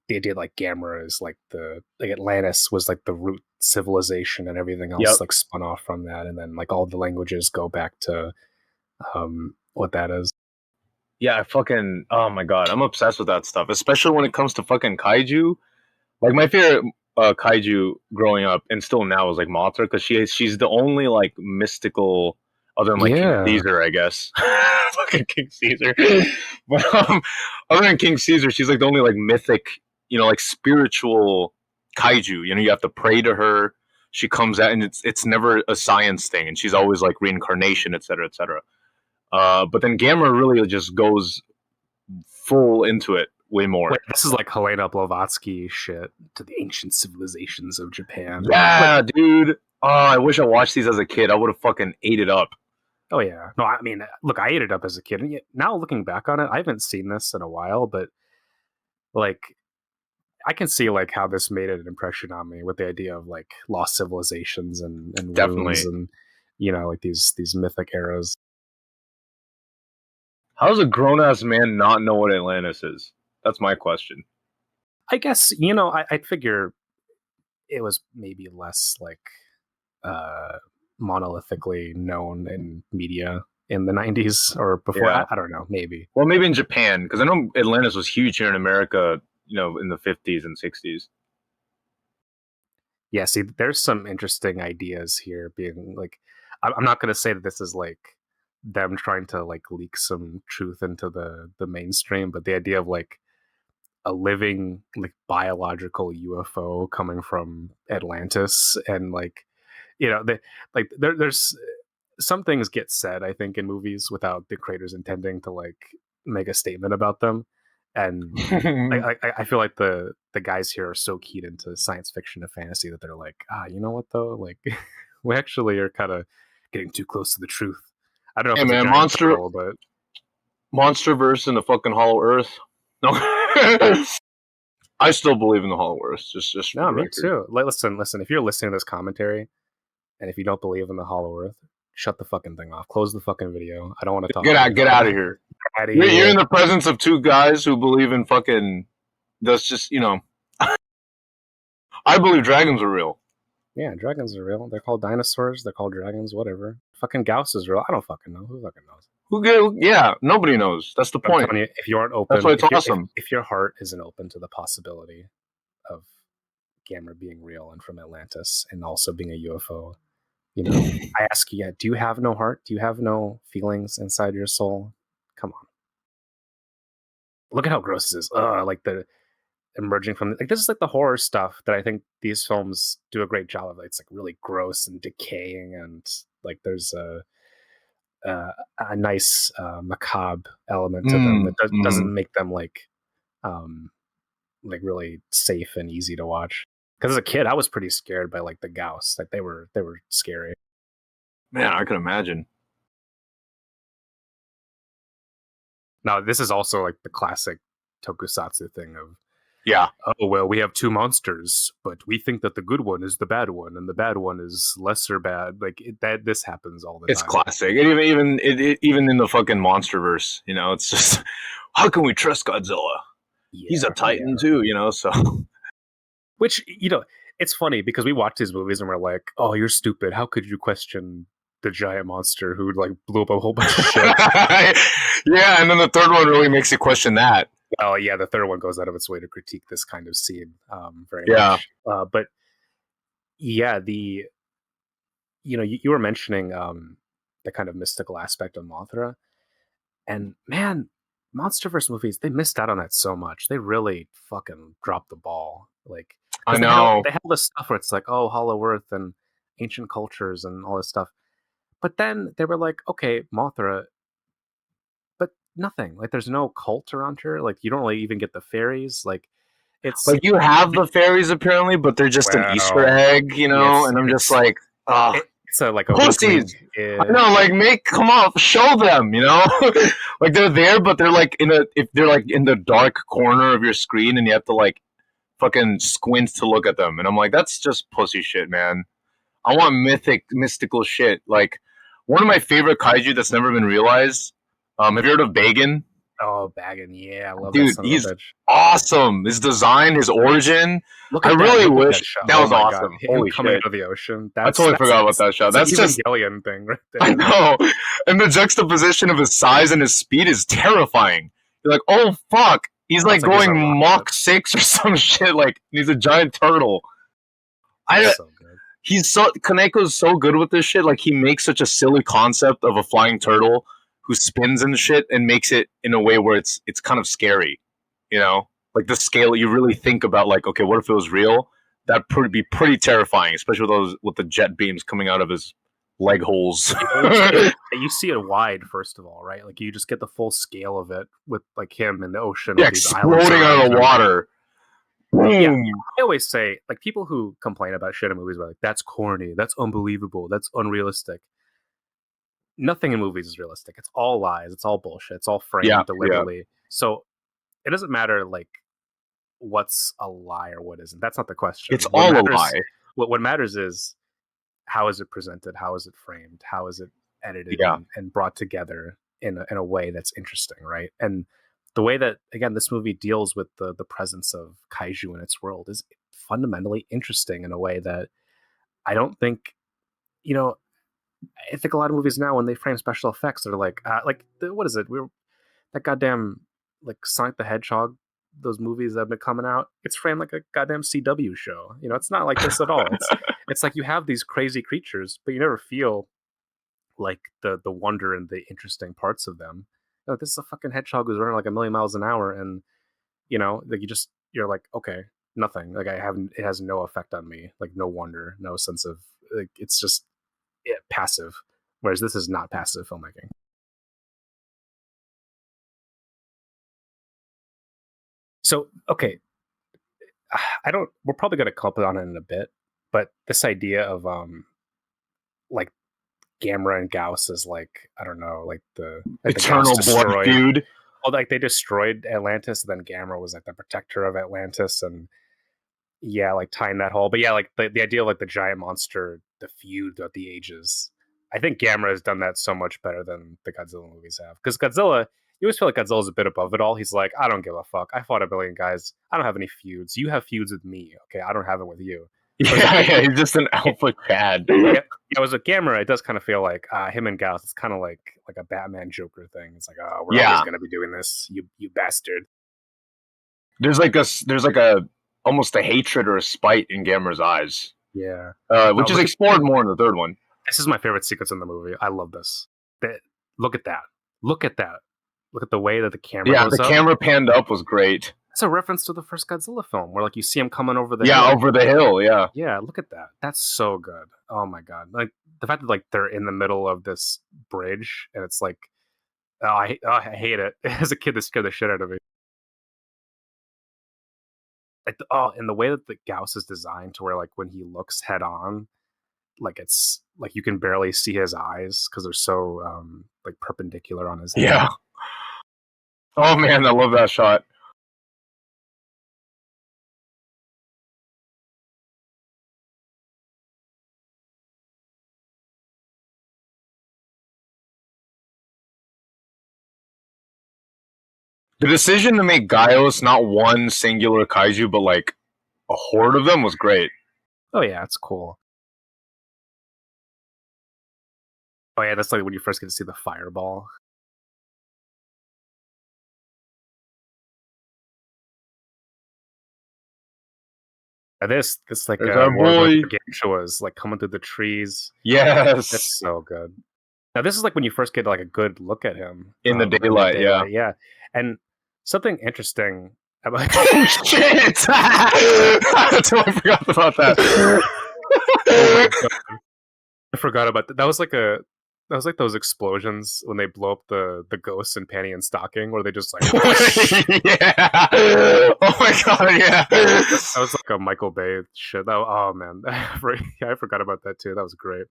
the idea like Gamera is like the like Atlantis was like the root civilization, and everything yep. else like spun off from that, and then like all the languages go back to what that is. Yeah, I fucking oh my god, I'm obsessed with that stuff, especially when it comes to fucking kaiju. Like my favorite kaiju growing up and still now is like Mothra because she's the only like mystical other than like King Yeah. Caesar, I guess. Fucking King Caesar. But other than King Caesar, she's like the only like mythic, like spiritual kaiju. You have to pray to her. She comes out and it's never a science thing, and she's always like reincarnation, etc., etc. But then Gamma really just goes full into it way Wait, more. this is like Helena Blavatsky shit to the ancient civilizations of Japan. Like, Yeah, dude. Oh, I wish I watched these as a kid. I would have fucking ate it up. oh yeah. No, I mean, look, I ate it up as a kid. And now looking back on it, I haven't seen this in a while, but like I can see like how this made an impression on me with the idea of like lost civilizations and runes Definitely. and like these mythic eras. How does a grown ass man not know what Atlantis is? That's my question. I guess I'd figure it was maybe less like uh monolithically known in media in the 90s or before. I, Yeah. I don't know, maybe. Well, maybe in Japan, because I know Atlantis was huge here in America, in the 50s and 60s. Yeah, see, there's some interesting ideas here being like I'm not going to say that this is like them trying to like leak some truth into the mainstream, but the idea of like a living like biological UFO coming from Atlantis, and like there's some things get said, I think, in movies without the creators intending to like make a statement about them, and I feel like the guys here are so keyed into science fiction and fantasy that they're like, you know what though, like we actually are kind of getting too close to the truth. I don't know if Hey it's a man, giant turtle, but Monsterverse and the fucking Hollow Earth. No, I still believe in the Hollow Earth. Just for no, the me record. too. Like, listen. If you're listening to this commentary and if you don't believe in the Hollow Earth, shut the fucking thing off. Close the fucking video. I don't want to talk to you Get anymore. out of here. Out of You're in here. the presence of two guys who believe in fucking. That's just I believe dragons are real. Yeah, dragons are real. They're called dinosaurs. They're called dragons. Whatever. Fucking Gauss is real. I don't fucking know. Who fucking knows? Who get? Yeah, nobody knows. That's the But I'm point. telling you, if you aren't That's why open, it's awesome. if your heart isn't open to the possibility of Gamera being real and from Atlantis and also being a UFO, I ask you, do you have no heart? Do you have no feelings inside your soul? Come on. Look at how gross this is. Like the emerging from like this is like the horror stuff that I think these films do a great job of. It's like really gross and decaying, and like there's a nice macabre element to them that Mm. doesn't make them um, like really safe and easy to watch. Because as a kid, I was pretty scared by like the Gauss. Like they were scary. Man, I can imagine. Now, this is also like the classic tokusatsu thing of, Yeah, oh well, we have two monsters, but we think that the good one is the bad one, and the bad one is lesser bad. Like that, this happens all the it's time. classic. And even in the fucking MonsterVerse, it's just how can we trust Godzilla? He's a Yeah, Titan yeah. too, So Which it's funny because we watch these movies and we're like, "Oh, you're stupid. How could you question the giant monster who like blew up a whole bunch of shit?" yeah, and then the third one really makes you question that. Oh yeah, the third one goes out of its way to critique this kind of scene very Yeah, much. But yeah, you were mentioning the kind of mystical aspect of Mothra, and man, MonsterVerse movies they missed out on that so much. They really fucking dropped the ball, like I because they had all know. they had all this stuff where it's like, oh, Hollow Earth and ancient cultures and all this stuff. But then they were like, okay, Mothra, but nothing. Like, there's no cult around her. Like, you don't really even get the fairies. Like, it's Like you have the fairies apparently, but they're just an Easter well, egg, And I'm just like, ah, it's a like a wink, wink. pussies. I know, like come on, show them, like they're there, but they're like if they're like in the dark corner of your screen, and you have to like fucking squint to look at them, and I'm like, that's just pussy shit, man. I want mystical shit. Like one of my favorite kaiju that's never been realized. Have you heard of Bagan? Oh, Baggin, yeah, I love that Dude, son of a he's bitch. awesome. His design, his origin. Look I at that! really Look at wish that shot. that Oh was my god, awesome. him Holy coming shit. out of the ocean. I That's totally forgot about that shot. it's an That's just Evangelion thing right I there. know. And the juxtaposition of his size and his speed is terrifying. You're like, oh fuck. He's It's like like he's a going rocket. Mach 6 or some shit. Like he's a giant turtle. It's I so good. Kaneko's so good with this shit. Like he makes such a silly concept of a flying turtle who spins and shit and makes it in a way where it's kind of scary, Like the scale you really think about like, okay, what if it was real? That'd be pretty terrifying, especially with the jet beams coming out of his leg holes. You see it wide first of all, right? Like you just get the full scale of it with like him in the ocean Yeah, with these islands exploding out around of the him. water. Yeah, Boom. I always say like people who complain about shit in movies are like that's corny, that's unbelievable, that's unrealistic. Nothing in movies is realistic. It's all lies. It's all bullshit. It's all Yeah, framed yeah. deliberately. So it doesn't matter like what's a lie or what isn't. That's not the It's question. What all a matters lie. what matters is how is it presented? How is it framed? How is it edited Yeah. and brought together in a way that's interesting, right? And the way that again this movie deals with the presence of kaiju in its world is fundamentally interesting in a way that I don't think you know I think a lot of movies now when they frame special effects they're like what is it we're that goddamn like Sonic the Hedgehog, those movies that have been coming out, it's framed like a goddamn CW show. It's not like this at all. It's like you have these crazy creatures, but you never feel like the wonder and the interesting parts of them. This is a fucking hedgehog who's running like a million miles an hour, and like you're like okay, nothing. Like I haven't, it has no effect on me. Like no wonder, no sense of like it's just passive. Whereas this is not passive filmmaking. So okay, I don't. We're probably going to come up on it in a bit, but this idea of like Gamera and Gauss is like I don't know, like the Gauss Eternal blood destroyed. feud. Oh, like they destroyed Atlantis, and then Gamera was like the protector of Atlantis, and yeah, like tying that whole. But yeah, like the idea of like the giant monster, the feud throughout the ages. I think Gamera has done that so much better than the Godzilla movies have. Because Godzilla, you always feel like Godzilla's a bit above it all. He's like, I don't give a fuck. I fought a billion guys. I don't have any feuds. You have feuds with me. Okay, I don't have it with you. Whereas Yeah, yeah, he's just an alpha cad. yeah, it was a Gamera. It does kind of feel like him and Gauss. It's kind of like a Batman Joker thing. It's like, oh, we're always Yeah. gonna be doing this, you bastard. There's like a almost a hatred or a spite in Gamera's eyes, Yeah. No, which is explored more in the third one. this is my favorite sequence in the movie. I love this. That look at that. Look at that. Look at the way that the camera Yeah, goes the up. camera panned up was great. It's a reference to the first Godzilla film, where like you see him coming over the Yeah, hill. over the hill. Yeah, Yeah, look at that. That's so good. Oh my god! Like the fact that like they're in the middle of this bridge, and it's like, I hate it. As a kid, this scared the shit out of me. Like, and the way that the Gauss is designed to where like when he looks head on, like it's like you can barely see his eyes because they're so like perpendicular on his head. Yeah. Oh man, I love that shot. The decision to make Gaios not one singular kaiju, but like a horde of them was great. Oh yeah, it's cool. Oh yeah, that's like when you first get to see the fireball. And this like There's our War of boy. the Show is like coming through the trees. Yes. That's so good. Now this is like when you first get like a good look at him In the daylight, yeah. Yeah, and something interesting about Oh shit! I forgot about that. oh my god, I forgot about that. That was like those explosions when they blow up the ghosts in Panty and Stocking, where they just like Yeah. Oh my god, yeah. that was like a Michael Bay shit. Oh man, yeah, I forgot about that too. That was great.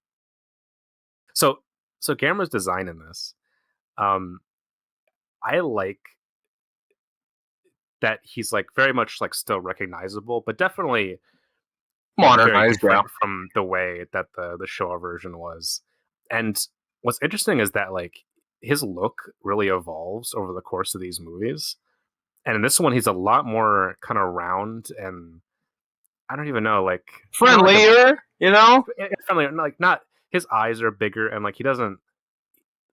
So so Gamera's design in this, um, I like that he's like very much like still recognizable, but definitely like very Modernized, yeah. different from the way that the Showa version was. And what's interesting is that like his look really evolves over the course of these movies. And in this one, he's a lot more kind of round and I don't even know, like Friendlier, you know? friendly. Like not his eyes are bigger and like he doesn't.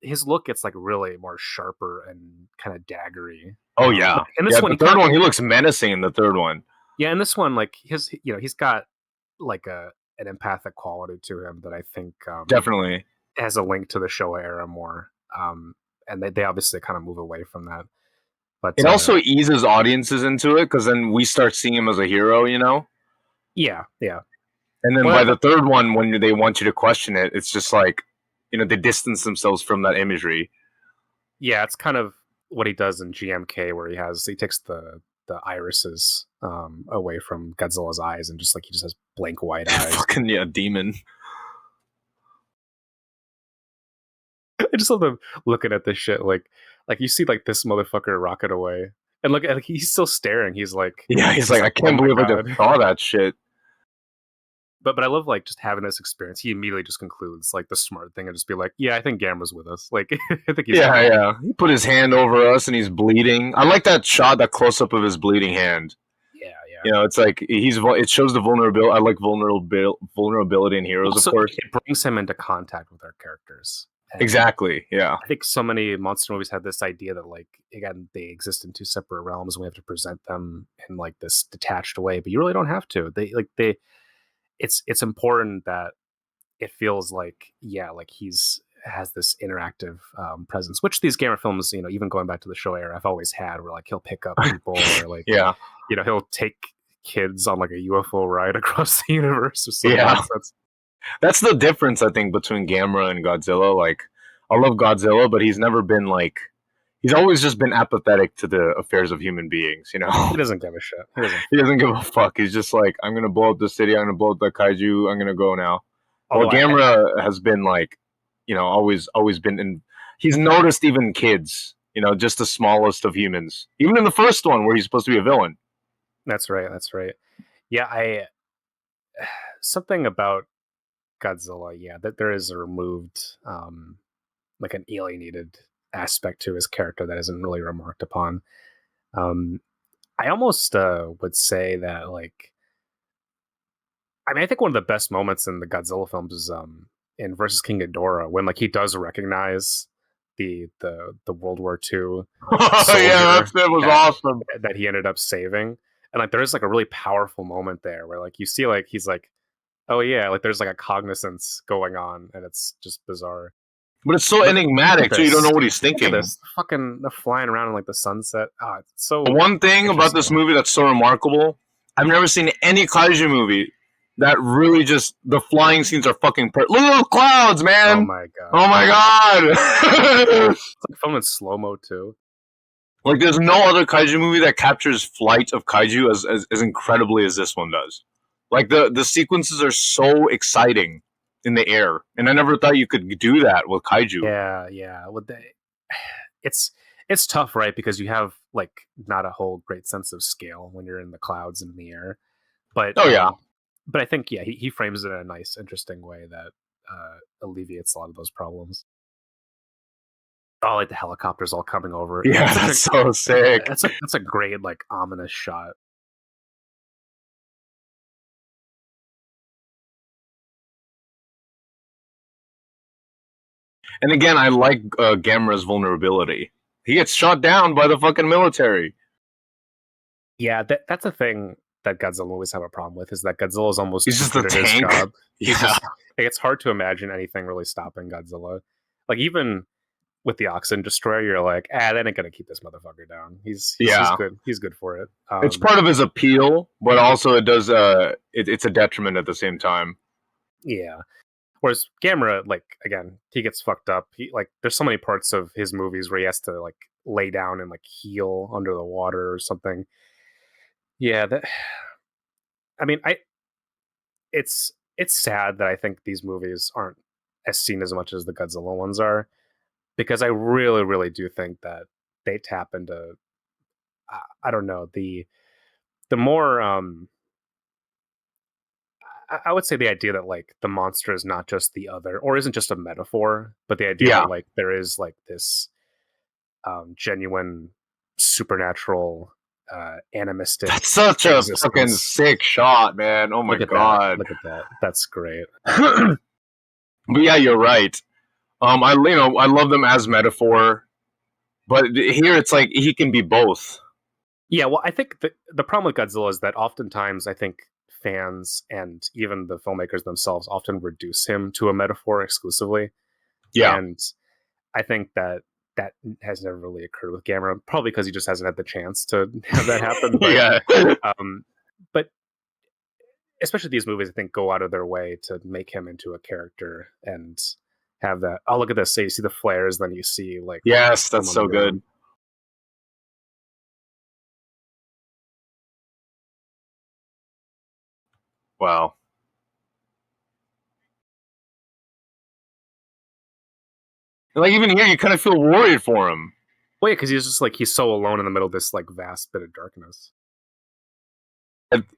His look gets like really more sharper and kind of daggery. Oh yeah. In this Yeah, one, the third one, he looks menacing in the third one. yeah, in this one, like his, you know, he's got like a an empathic quality to him that I think Definitely. has a link to the Showa era more. And they obviously kind of move away from that. But It also eases audiences into it because then we start seeing him as a hero, you know? yeah, yeah. And then Well, by the third one, when they want you to question it, it's just like, you know, they distance themselves from that imagery. yeah, it's kind of what he does in GMK, where he takes the irises away from Godzilla's eyes, and just like he just has blank white eyes. Fucking yeah, demon. I just love them looking at this shit, like you see like this motherfucker rocket away, and look, like, he's still staring. He's like, Yeah, he's like, I can't oh my believe I God. just saw that shit. But I love like just having this experience. He immediately just concludes like the smart thing and just be like, yeah, I think Gamera's with us. Like I think he's Yeah, yeah. He put his hand over us and he's bleeding. I like that shot, that close up of his bleeding hand. yeah, yeah. You know, it's like it shows the vulnerability. I like vulnerability in heroes, Also, of course. it brings him into contact with our characters. And Exactly. Yeah. I think so many monster movies have this idea that like again they exist in two separate realms and we have to present them in like this detached way, but you really don't have to. They it's important that it feels like yeah, like he's has this interactive presence, which these Gamer films, you know, even going back to the show era, I've always had where like he'll pick up people or like Yeah. you know he'll take kids on like a UFO ride across the universe or something. Yeah. That's the difference, I think, between Gamera and Godzilla. Like, I love Godzilla, but he's never been like. He's always just been apathetic to the affairs of human beings, you know? He doesn't give a shit. He doesn't give a fuck. He's just like, I'm going to blow up the city. I'm going to blow up the kaiju. I'm going to go now. Well, Gamera has been like, you know, always been in. He's noticed even kids, you know, just the smallest of humans. Even in the first one where he's supposed to be a villain. That's right. That's right. Yeah, something about Godzilla, yeah, that there is a removed, like an alienated aspect to his character that isn't really remarked upon. I almost would say that, like, I mean, I think one of the best moments in the Godzilla films is in versus King Ghidorah when like he does recognize the World War II Yeah, that was awesome. that he ended up saving, and like there is like a really powerful moment there where like you see like he's like, oh yeah, like there's like a cognizance going on, and it's just bizarre. But it's so enigmatic, so you don't know what he's thinking. This fucking they're flying around in like the sunset. Oh, it's so. One thing about this movie that's so remarkable, I've never seen any kaiju movie that really just the flying scenes are fucking perfect. Look at those clouds, man! Oh my god! Oh my god! It's like filmed in slow mo too. Like there's no other kaiju movie that captures flight of kaiju as incredibly as this one does. Like the sequences are so exciting. in the air, and I never thought you could do that with kaiju. Yeah, yeah. It's it's tough, right? Because you have like not a whole great sense of scale when you're in the clouds and in the air. But Oh yeah, but I think yeah, he frames it in a nice, interesting way that alleviates a lot of those problems. Oh, like the helicopters all coming over. Yeah, yeah, that's so sick. that's a great like ominous shot. And again, I like Gamera's vulnerability. He gets shot down by the fucking military. Yeah, that's a thing that Godzilla always have a problem with is that Godzilla is almost He's too just a good at his tank. job. He's Yeah, just like, it's hard to imagine anything really stopping Godzilla. Like even with the Oxen Destroyer, you're like, that ain't gonna keep this motherfucker down. He's yeah. good. He's good for it. It's part of his appeal, but also it does. It's a detriment at the same time. Yeah. Whereas Gamera, like again, he gets fucked up. He like there's so many parts of his movies where he has to like lay down and like heal under the water or something. Yeah, that I mean, it's sad that I think these movies aren't as seen as much as the Godzilla ones are because I really really do think that they tap into I don't know the more I would say the idea that like the monster is not just the other or isn't just a metaphor, but the idea Yeah, that like there is like this genuine supernatural animistic that's such a fucking existence. sick shot, man. Oh my Look at that! god. Look at that! That's great. But yeah, you're right. I love them as metaphor, but here it's like he can be both. Yeah, well, I think the problem with Godzilla is that oftentimes I think fans and even the filmmakers themselves often reduce him to a metaphor exclusively, Yeah, and I think that that has never really occurred with Gamera, probably because he just hasn't had the chance to have that happen. yeah, Um, but especially these movies, I think go out of their way to make him into a character and have that. Oh, look at this! So you see the flares, then you see like yes, him that's on the so ground. good. Wow. Like even here, you kind of feel worried for him. Well, yeah, because he's just like he's so alone in the middle of this like vast bit of darkness.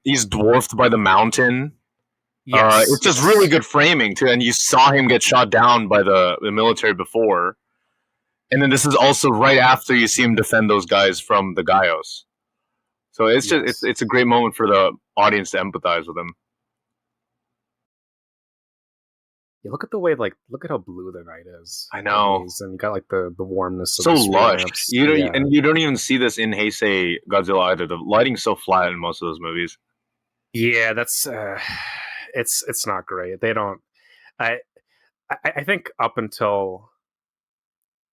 He's dwarfed by the mountain. Yes, It's just really yes, good framing too, and you saw him get shot down by the military before, and then this is also right after you see him defend those guys from the Gaios. So it's just yes. it's a great moment for the audience to empathize with him. Yeah, look at the way like look at how blue the night is I in know, these, and you got like the warmness of so the street lush. lamps. You don't, Yeah, and you don't even see this in Heisei Godzilla either. The lighting's so flat in most of those movies. yeah. That's it's not great. They don't. I I think up until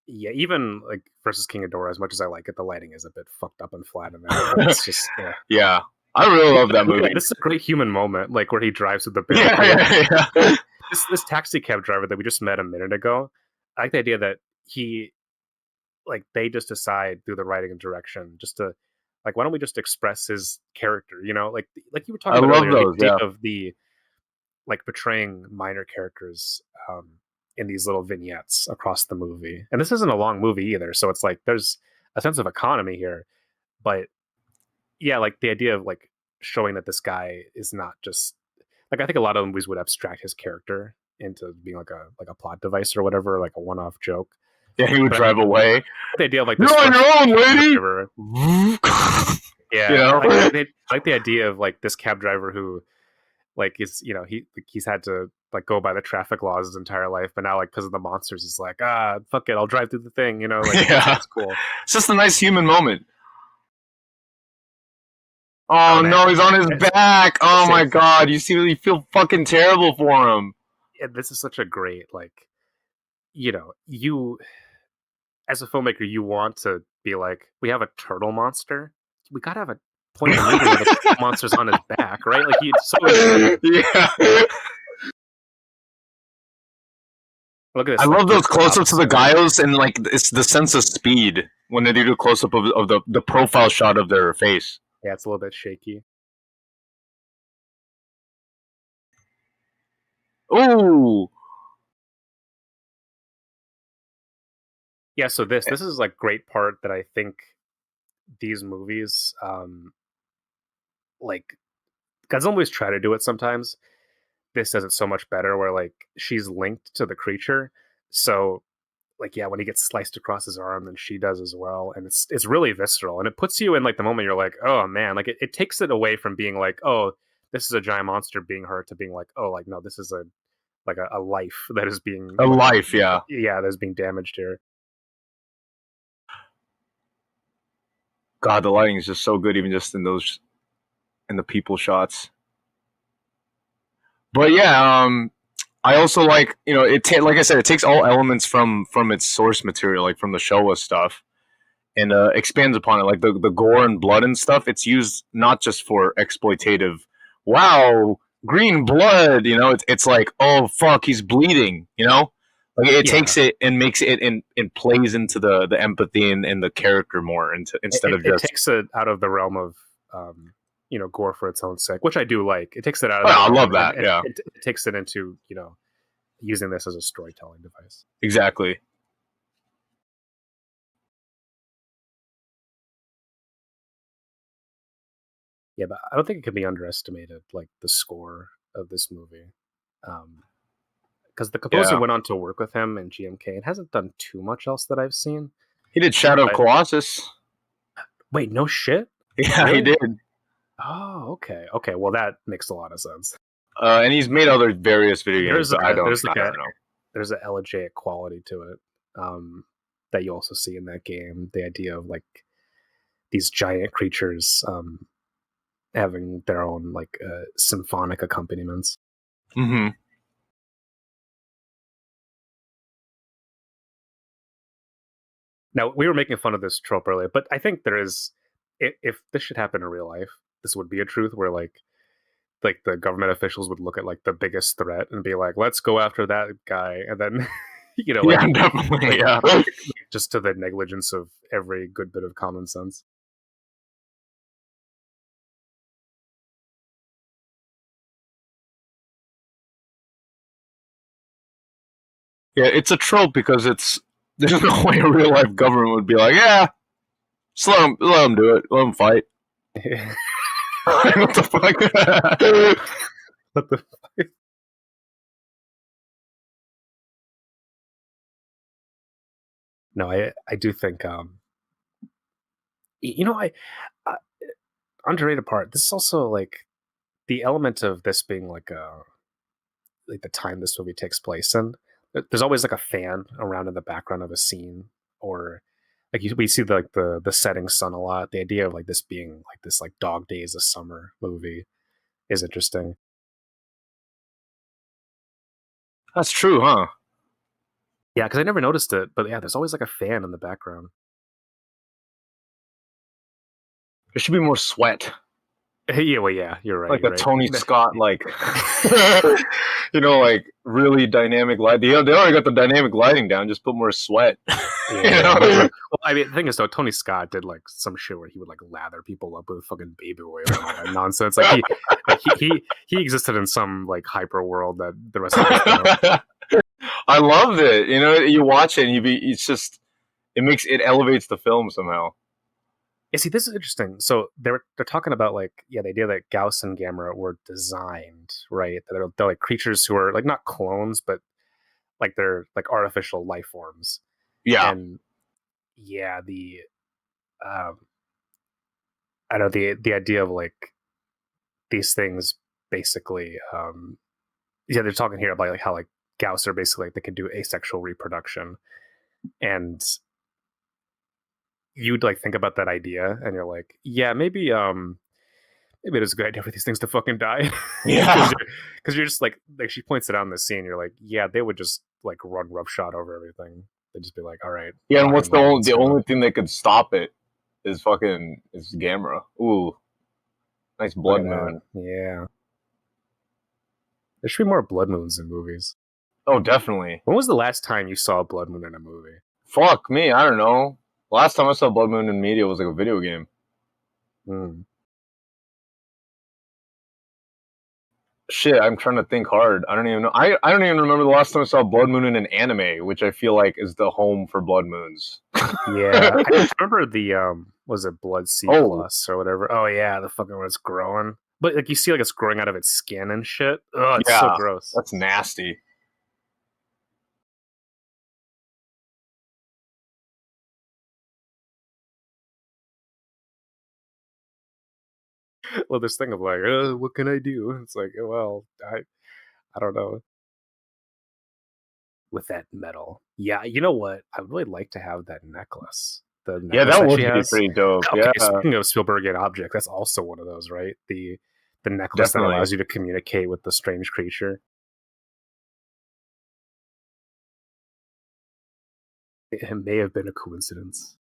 yeah, even like versus King Ghidorah, as much as I like it, the lighting is a bit fucked up and flat in that. But it's just Yeah, I really love that look at that. movie. This is a great human moment, like where he drives with the Yeah, barricade. yeah, yeah. This taxi cab driver that we just met a minute ago. I like the idea that he like they just decide through the writing and direction just to like why don't we just express his character? You know, like you were talking I about love earlier, the those. idea Yeah, of the like portraying minor characters in these little vignettes across the movie. And this isn't a long movie either, so it's like there's a sense of economy here. But yeah, like the idea of like showing that this guy is not just like I think a lot of movies would abstract his character into being like a plot device or whatever, like a one-off joke. yeah. He would But drive away. the idea of like this You're on your own, cab lady. driver, You yeah, know. I like the idea of like this cab driver who like is he's had to like go by the traffic laws his entire life, but now like because of the monsters, he's like fuck it, I'll drive through the thing, like Yeah, it's cool. it's just a nice human moment. Oh Oh man, no, he's on his back. Oh my sick. god, you feel fucking terrible for him. Yeah, this is such a great like you as a filmmaker you want to be like we have a turtle monster, we gotta have a point in the movie where the monster's on his back, right? Like he's so excited. Yeah. Look at I this, like love those beautiful close-ups of the atmosphere. Gaios and like it's the sense of speed when they do a close-up of the profile shot of their face. Yeah, it's a little bit shaky. Ooh, Yeah, so this is like great part that I think these movies, like Godzilla movies try to do it sometimes. This does it so much better where like she's linked to the creature. So like yeah, when he gets sliced across his arm, then she does as well. And it's really visceral. And it puts you in like the moment you're like, oh man, like it takes it away from being like, oh, this is a giant monster being hurt to being like, oh, like no, this is a like a life that is being a like life, yeah. yeah, that is being damaged here. God, the lighting is just so good, even just in those in the people shots. But yeah, I also like like I said, it takes all elements from its source material, like from the Showa stuff, and expands upon it. Like the gore and blood and stuff, it's used not just for exploitative. Wow, green blood. It's like, oh fuck, he's bleeding. Like it Yeah, takes it and makes it and plays into the empathy and the character more instead of it just. takes it out of the realm of gore for its own sake, which I do like. It takes it out of Oh, that I realm love and that. Yeah, it takes it into using this as a storytelling device. exactly. Yeah, but I don't think it can be underestimated, like the score of this movie, because the composer Yeah, went on to work with him in GMK and hasn't done too much else that I've seen. he did Shadow of But Colossus. wait, no shit, Yeah, he really? did. Oh, okay, okay. Well, that makes a lot of sense. And he's made other various video games, There's but like a I don't know. there's an elegiac quality to it, that you also see in that game. The idea of like these giant creatures having their own like symphonic accompaniments. Hmm. Now we were making fun of this trope earlier, but I think there is, if this should happen in real life, this would be a truth where like the government officials would look at like the biggest threat and be like, let's go after that guy, and then Yeah, definitely. like Yeah. just to the negligence of every good bit of common sense. Yeah, it's a trope because there's no way a real life government would be like, yeah, just let him do it, let him fight. What the fuck? What the no, I do think I underrated part. This is also like the element of this being like a like the time this movie takes place in. There's always like a fan around in the background of a scene, or like we see the setting sun a lot. The idea of like this being like this like Dog Days of Summer movie is interesting. That's true, huh? Yeah, because I never noticed it, but yeah, there's always like a fan in the background. There should be more sweat, Yeah, well, yeah, you're right. like You're a right. Tony Scott, like like really dynamic light. They already got the dynamic lighting down. Just put more sweat. Yeah, well, I mean, the thing is, though, Tony Scott did like some shit where he would like lather people up with fucking baby oil and all that nonsense. He existed in some like hyper world that the rest of us don't. I love it. You watch it and it's just it elevates the film somehow. Yeah, see, this is interesting. So they're talking about like yeah, the idea that Gauss and Gamera were designed right. That they're like creatures who are like not clones, but like they're like artificial life forms. Yeah, And yeah, the um, I don't know the idea of like these things basically yeah, they're talking here about like how like Gauss are basically like they can do asexual reproduction, and you'd like think about that idea and you're like yeah, maybe it is a good idea for these things to fucking die. yeah, Because you're just like she points it out in the scene, you're like yeah, they would just like run roughshod over everything. They'd just be like all right, yeah. And what's fine, like let's the go. only thing that could stop it is Gamera. Ooh, nice Look blood at that. moon. Yeah, there should be more blood moons in movies. Oh, definitely. When was the last time you saw a blood moon in a movie? Fuck me, I don't know. Last time I saw blood moon in media was like a video game. Hmm. Shit, I'm trying to think hard. I don't even know. I don't even remember the last time I saw Blood Moon in an anime, which I feel like is the home for Blood Moons. Yeah, I remember the was it Blood C Oh, plus or whatever? Oh yeah, the fucking when it's growing, but like you see like it's growing out of its skin and shit. Oh, it's so yeah, gross. that's nasty. Well, this thing of like, what can I do? It's like, well, I don't know. With that metal, yeah, you know what? I would really like to have that necklace. The Yeah, necklace that that she would be has. pretty dope. Okay, Yeah, speaking of Spielbergian object, that's also one of those, right? The necklace that definitely. allows you to communicate with the strange creature. It may have been a coincidence.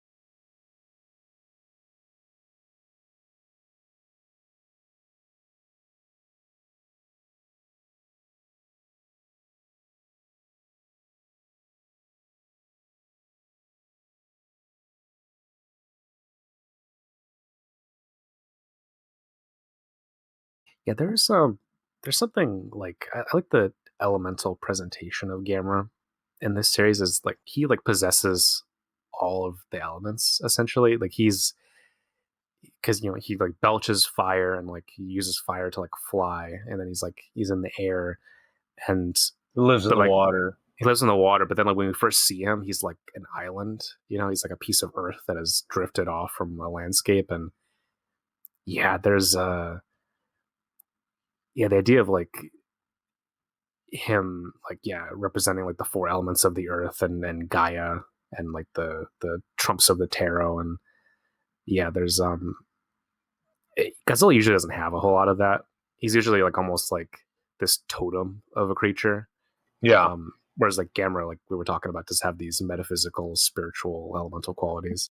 Yeah, there's something like I like the elemental presentation of Gamera in this series is like he like possesses all of the elements essentially. Like he's because he like belches fire and like he uses fire to like fly, and then he's in the air and It lives in but the like water. he lives in the water. But then like when we first see him, he's like an island. He's like a piece of earth that has drifted off from a landscape, and yeah, there's yeah the idea of like him like yeah representing like the four elements of the earth and Gaia and like the trumps of the tarot and yeah there's Godzilla usually doesn't have a whole lot of that. He's usually like almost like this totem of a creature. Yeah, Whereas like Gamera, like we were talking about, does have these metaphysical, spiritual, elemental qualities.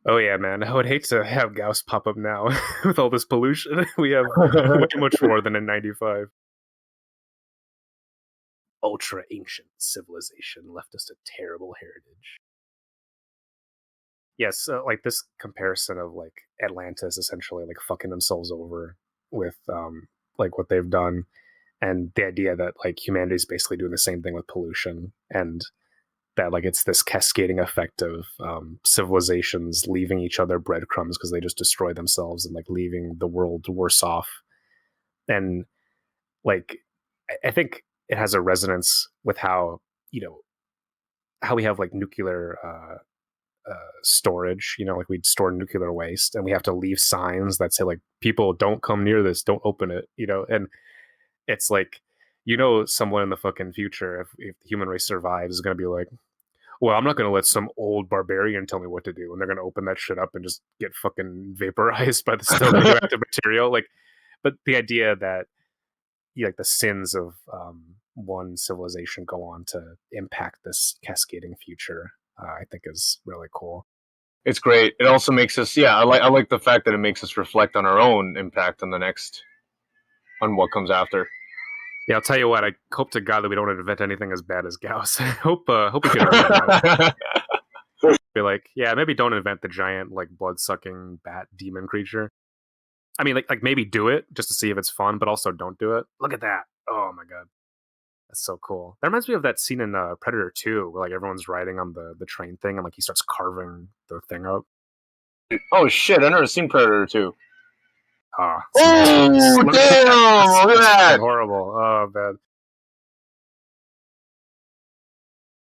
Oh yeah, man. I would hate to have Gauss pop up now with all this pollution. We have way much more than in '95. Ultra ancient civilization left us a terrible heritage. Yes, like this comparison of like Atlantis essentially like fucking themselves over with like what they've done, and the idea that like humanity is basically doing the same thing with pollution, and that like it's this cascading effect of civilizations leaving each other breadcrumbs because they just destroy themselves and like leaving the world worse off. And like I think it has a resonance with how you know how we have like nuclear storage. Like we'd store nuclear waste, and we have to leave signs that say like people don't come near this, don't open it. And it's like someone in the fucking future, if the human race survives, is going to be like, well, I'm not going to let some old barbarian tell me what to do, and they're going to open that shit up and just get fucking vaporized by the still radioactive material. Like, but the idea that like the sins of one civilization go on to impact this cascading future, I think is really cool. it's great. It also makes us. Yeah, I like the fact that it makes us reflect on our own impact on the next, on what comes after. Yeah, I'll tell you what. I hope to God that we don't invent anything as bad as Gauss. hope we can remember that. Be like, yeah, maybe don't invent the giant like blood sucking bat demon creature. I mean, like maybe do it just to see if it's fun, but also don't do it. Look at that! Oh my god, that's so cool. That reminds me of that scene in Predator 2, where like everyone's riding on the train thing, and like he starts carving the thing up. Oh shit! I never seen Predator 2. Ah, it's a masterpiece. Oh Look at that! damn! Look at That's fucking that. horrible. Oh man.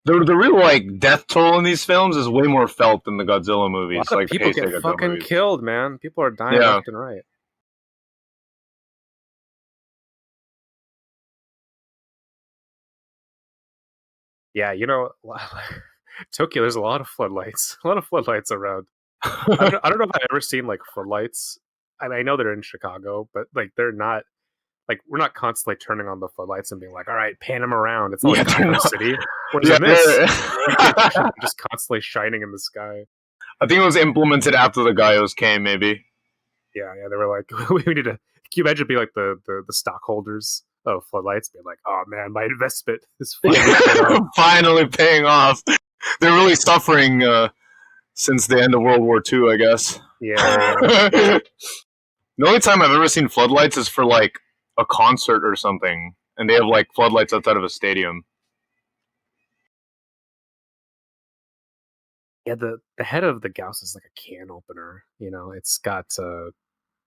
The real like death toll in these films is way more felt than the Godzilla A lot movies, of like the people Heisei get Godzilla fucking movies. killed, man. People are dying Yeah, left and right. Yeah, Tokyo. There's a lot of floodlights. A lot of floodlights around. I don't know if I've ever seen like floodlights. I mean, I know they're in Chicago, but like they're not like we're not constantly turning on the floodlights and being like, all right, pan them around. It's not yeah, like they're Gotham not. City. Whereas Yeah, in this, they're. you can picture them just constantly shining in the sky. I think it was implemented after the Gaios came, maybe. Yeah, yeah. They were like, we need to. Can you imagine being like the stockholders of floodlights being like, oh man, my investment is finally paying off. Finally paying off. They're really suffering since the end of World War II, I guess. Yeah. The only time I've ever seen floodlights is for like a concert or something, and they have like floodlights outside of a stadium. Yeah, the head of the Gauss is like a can opener. You know, it's got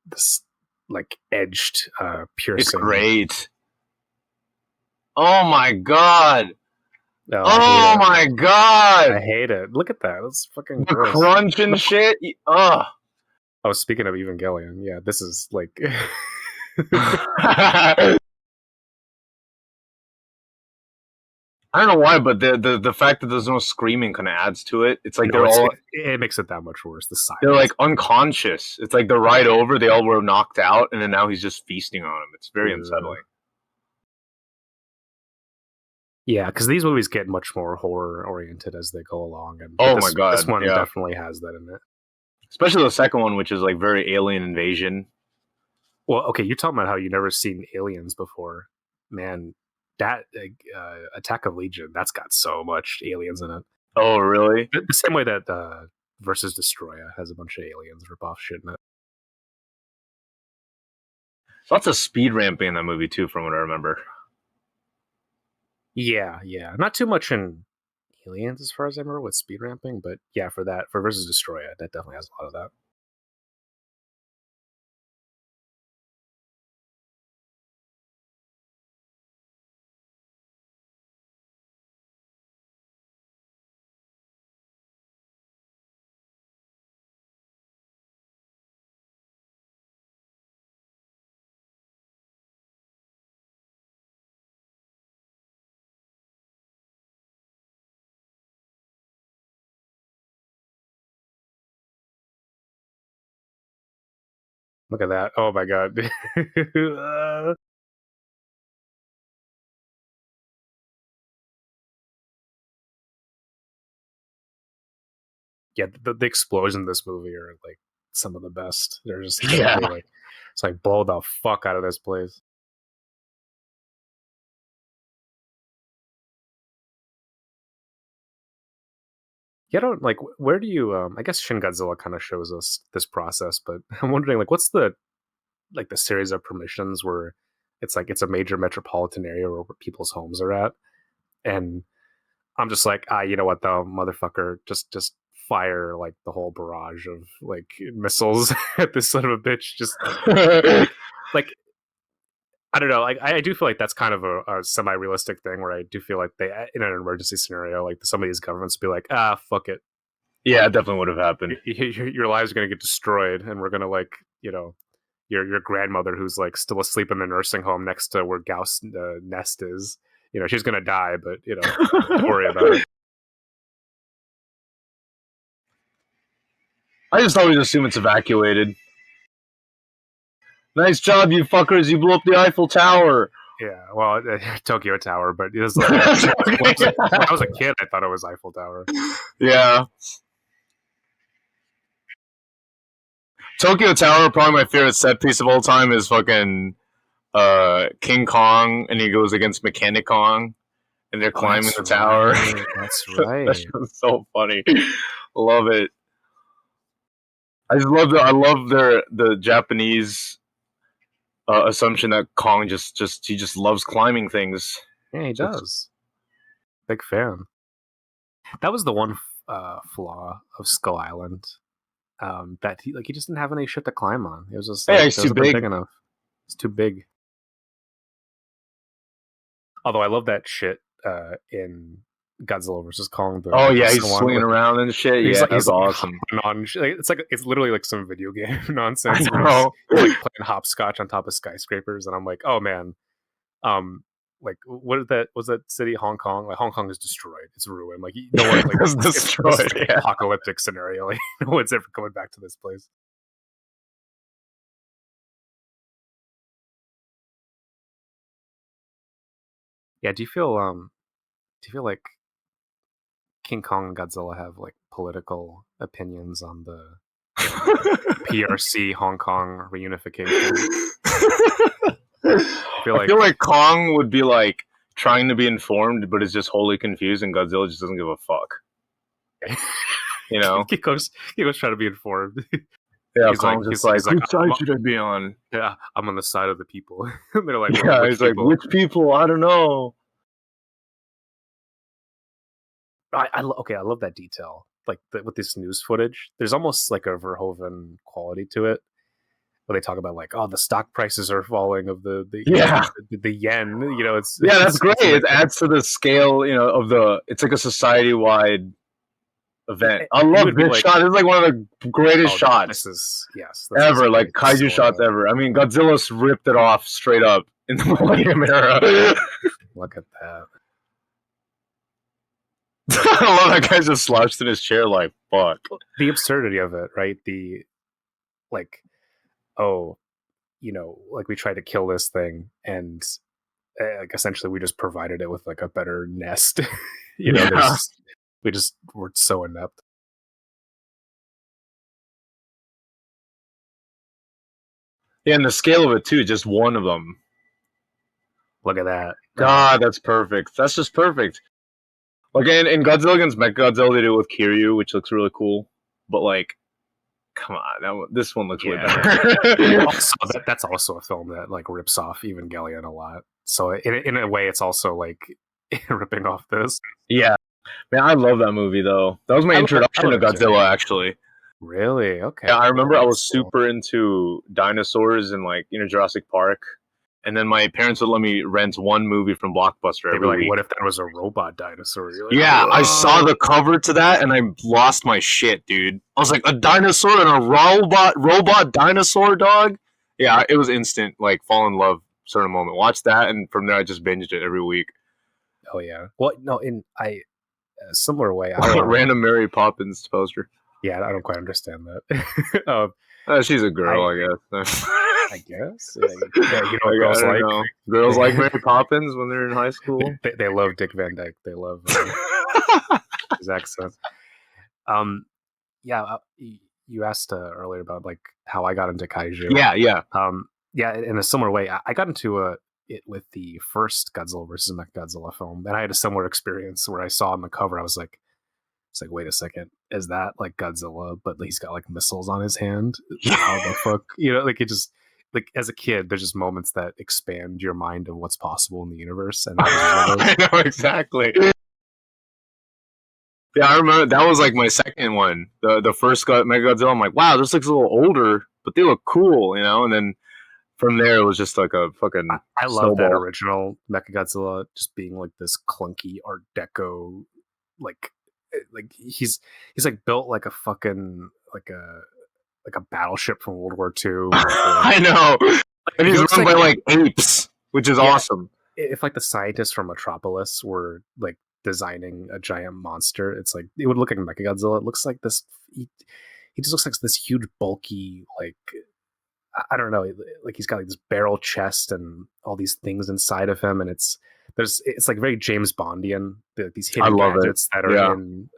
this like edged, It's piercing. great. Oh my god. Oh, I hate Oh it. my god. I hate it. Look at that. That's fucking The gross. crunch and shit. Ugh. Oh, speaking of Evangelion, yeah, this is like. I don't know why, but the fact that there's no screaming kind of adds to it. It's like No, they're all it makes it that much worse. The they're silence. like unconscious. It's like they're right over. They all were knocked out, and then now he's just feasting on them. It's very unsettling. Yeah, because these movies get much more horror oriented as they go along, and Oh this, my god, this one yeah. definitely has that in it. Especially the second one, which is like very alien invasion. Well, okay, you're talking about how you never seen Aliens before, man. That Attack of Legion, that's got so much aliens in it. Oh, really? The same way that Versus Destroya has a bunch of aliens rip-off shit in it. Lots of speed ramping in that movie too, from what I remember. Yeah, not too much in Aliens as far as I remember with speed ramping, but yeah, for Versus Destroya, that definitely has a lot of that. Look at that! Oh my god! Yeah, the explosions in this movie are like some of the best. They're just totally like it's like blow the fuck out of this place. Yeah, I don't like where do you I guess Shin Godzilla kind of shows us this process, but I'm wondering like what's the like the series of permissions where it's like it's a major metropolitan area where people's homes are at, and I'm just like, you know what though, motherfucker, just fire like the whole barrage of like missiles at this son of a bitch. Just like I don't know, like I do feel like that's kind of a semi-realistic thing where I do feel like they in an emergency scenario, like some of these governments be like, fuck it, Yeah, it definitely would have happened. your lives are gonna get destroyed, and we're gonna like your grandmother who's like still asleep in the nursing home next to where Gauss' nest is. She's gonna die, but don't worry about it. I just always assume it's evacuated. Nice job, you fuckers! You blew up the Eiffel Tower. Yeah, well, Tokyo Tower, but it was like when I was a kid, I thought it was Eiffel Tower. Yeah. Tokyo Tower, probably my favorite set piece of all time is fucking King Kong, and he goes against Mechanic Kong, and they're climbing the tower. Right. That's right. That's so funny. Love it. I love the Japanese assumption that Kong he just loves climbing things. Yeah, he does. Big fan. That was the one flaw of Skull Island. That he just didn't have any shit to climb on. It was just like, He's too big enough. It's too big. Although I love that shit in Godzilla versus Kong. He's swinging around and shit. Yeah, that's awesome. It's literally like some video game nonsense. He's like playing hopscotch on top of skyscrapers, and I'm like, oh man, like what was that city? Hong Kong. Like Hong Kong is destroyed. It's ruined. Like no one like it's destroyed. It's like apocalyptic scenario. Like no one's ever coming back to this place. Yeah. Do you feel like King Kong and Godzilla have like political opinions on the PRC Hong Kong reunification? I feel like Kong would be like trying to be informed, but is just wholly confused, and Godzilla just doesn't give a fuck. You know? Kiko's trying to be informed. Yeah, He's like, Kong's just like, like, whose side should I be on? yeah, I'm on the side of the people. And they're like, Yeah, which he's like, people? which people? I don't know. Okay, I love that detail. Like with this news footage, there's almost like a Verhoeven quality to it, where they talk about like, oh, the stock prices are falling of Yeah. the yen. You know, Yeah, that's great. it's It like, adds to the scale, of it's like a society wide event. I you love would be this like, shot. This is like one of the greatest oh, this shots is yes, this is ever, like great. kaiju So shots ever. I mean, Godzilla's ripped it off straight up in the Millennium era. look at that. I love that guy's just slouched in his chair, like fuck. The absurdity of it, right? Like, oh, like we tried to kill this thing, and like essentially we just provided it with like a better nest. Yeah. We just were so inept. Yeah, and the scale of it too, just one of them. Look at that. God, that's perfect. That's just perfect. Like in Godzilla against Mechagodzilla, they do it with Kiryu, which looks really cool. But like, come on, this one looks way better. Also, that's also a film that like rips off Evangelion a lot. So in a way, it's also like ripping off this. Yeah, man, I love that movie though. That was my introduction to Godzilla, actually. Really? Okay. Yeah, I remember I was cool. super into dinosaurs and like Jurassic Park, and then my parents would let me rent one movie from Blockbuster every week. What if that was a robot dinosaur? Like, yeah, whoa. I saw the cover to that and I lost my shit, dude. I was like, a dinosaur and a robot dinosaur, dog? Yeah, it was instant, like, fall in love sort of moment. Watch that, and from there I just binged it every week. Oh, yeah. Well, no, in a similar way. Random Mary Poppins poster. Yeah, I don't quite understand that. She's a girl, I guess. I guess. Yeah, girls like. Girls like Mary Poppins when they're in high school. They love Dick Van Dyke. They love his accent. Yeah. You asked earlier about like how I got into kaiju. Yeah. Yeah. In a similar way, I got into it with the first Godzilla versus Mechagodzilla film, and I had a similar experience where I saw on the cover, I was like, it's like, wait a second, is that like Godzilla, but he's got like missiles on his hand? How the fuck? Like it just, like as a kid, there's just moments that expand your mind of what's possible in the universe. And I know exactly. Yeah, I remember that was like my second one. The first Mechagodzilla, I'm like, wow, this looks a little older, but they look cool, And then from there, it was just like a fucking. I love that original Mechagodzilla just being like this clunky Art Deco, like he's like built like a fucking like a battleship from World War II. I know, and he's run by like apes, which is awesome. If like the scientists from Metropolis were like designing a giant monster, it's like it would look like Mechagodzilla. It looks like this. He just looks like this huge, bulky, like I don't know, like he's got like this barrel chest and all these things inside of him, and it's like very James Bondian. These hidden gadgets that are in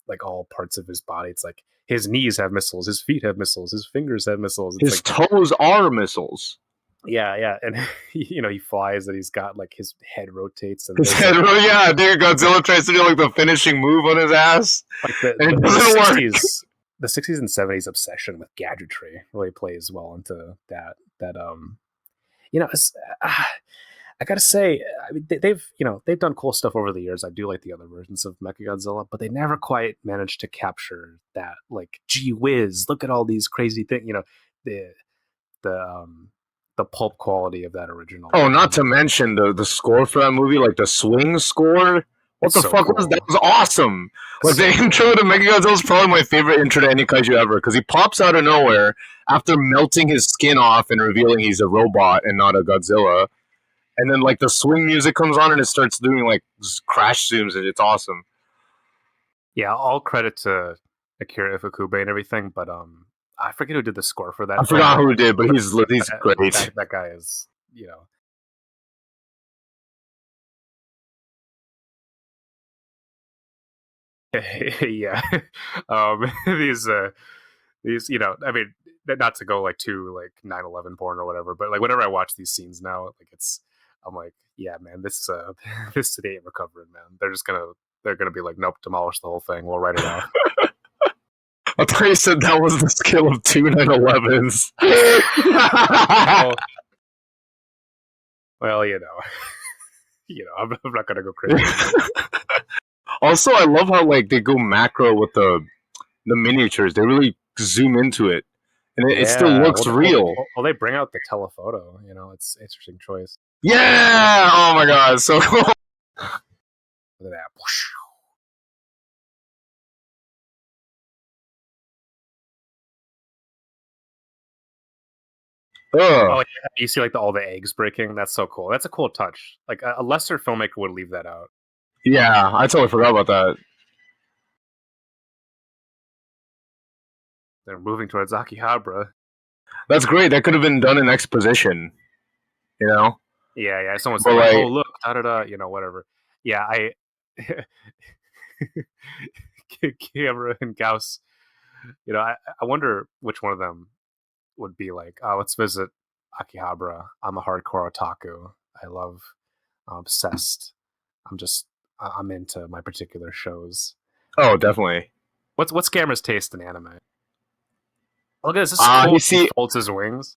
like all parts of his body. It's like his knees have missiles, his feet have missiles, his fingers have missiles. His toes are missiles. Yeah, and he flies, and he's got like his head rotates, and his head, dude, Godzilla tries to do like the finishing move on his ass, like and it doesn't work. The 60s and 70s obsession with gadgetry really plays well into that. I gotta say, I mean, they've done cool stuff over the years. I do like the other versions of Mechagodzilla, but they never quite managed to capture that. Like, gee whiz, look at all these crazy things. The pulp quality of that original. Oh, not to mention the score for that movie, like the swing score. What the fuck was that? It was awesome. Like the intro to Mechagodzilla is probably my favorite intro to any kaiju ever, because he pops out of nowhere after melting his skin off and revealing he's a robot and not a Godzilla. And then like the swing music comes on and it starts doing like crash zooms, and it's awesome. Yeah, all credit to Akira Ifukube and everything, but I forget who did the score for that. I forgot who did, but he's great. That guy is, yeah. These I mean, not to go like too like 9/11 porn or whatever, but like whenever I watch these scenes now, like I'm like, yeah, man, this today ain't recovering, man. They're they're gonna be like, nope, demolish the whole thing. We'll write it off. I thought you said that was the scale of two 9/11s. Oh, well, I'm not gonna go crazy. Also, I love how like they go macro with the miniatures. They really zoom into it, and it still Yeah. looks real. Well, they bring out the telephoto. It's an interesting choice. Yeah! Oh my god, so cool. Look at that. Oh, Ugh. yeah. You see like all the eggs breaking. That's so cool. That's a cool touch. Like a lesser filmmaker would leave that out. Yeah, I totally forgot about that. They're moving towards Akihabara. That's great. That could have been done in exposition, you know? Yeah. Someone But said like, "Oh, like, look, da da da," whatever. Yeah, Gamera and Gauss. I wonder which one of them would be like, let's visit Akihabara. I'm a hardcore otaku. I'm obsessed. I'm into my particular shows. oh, definitely. What's Gamera's taste in anime? Look at this. This is cool. You see, He folds his wings.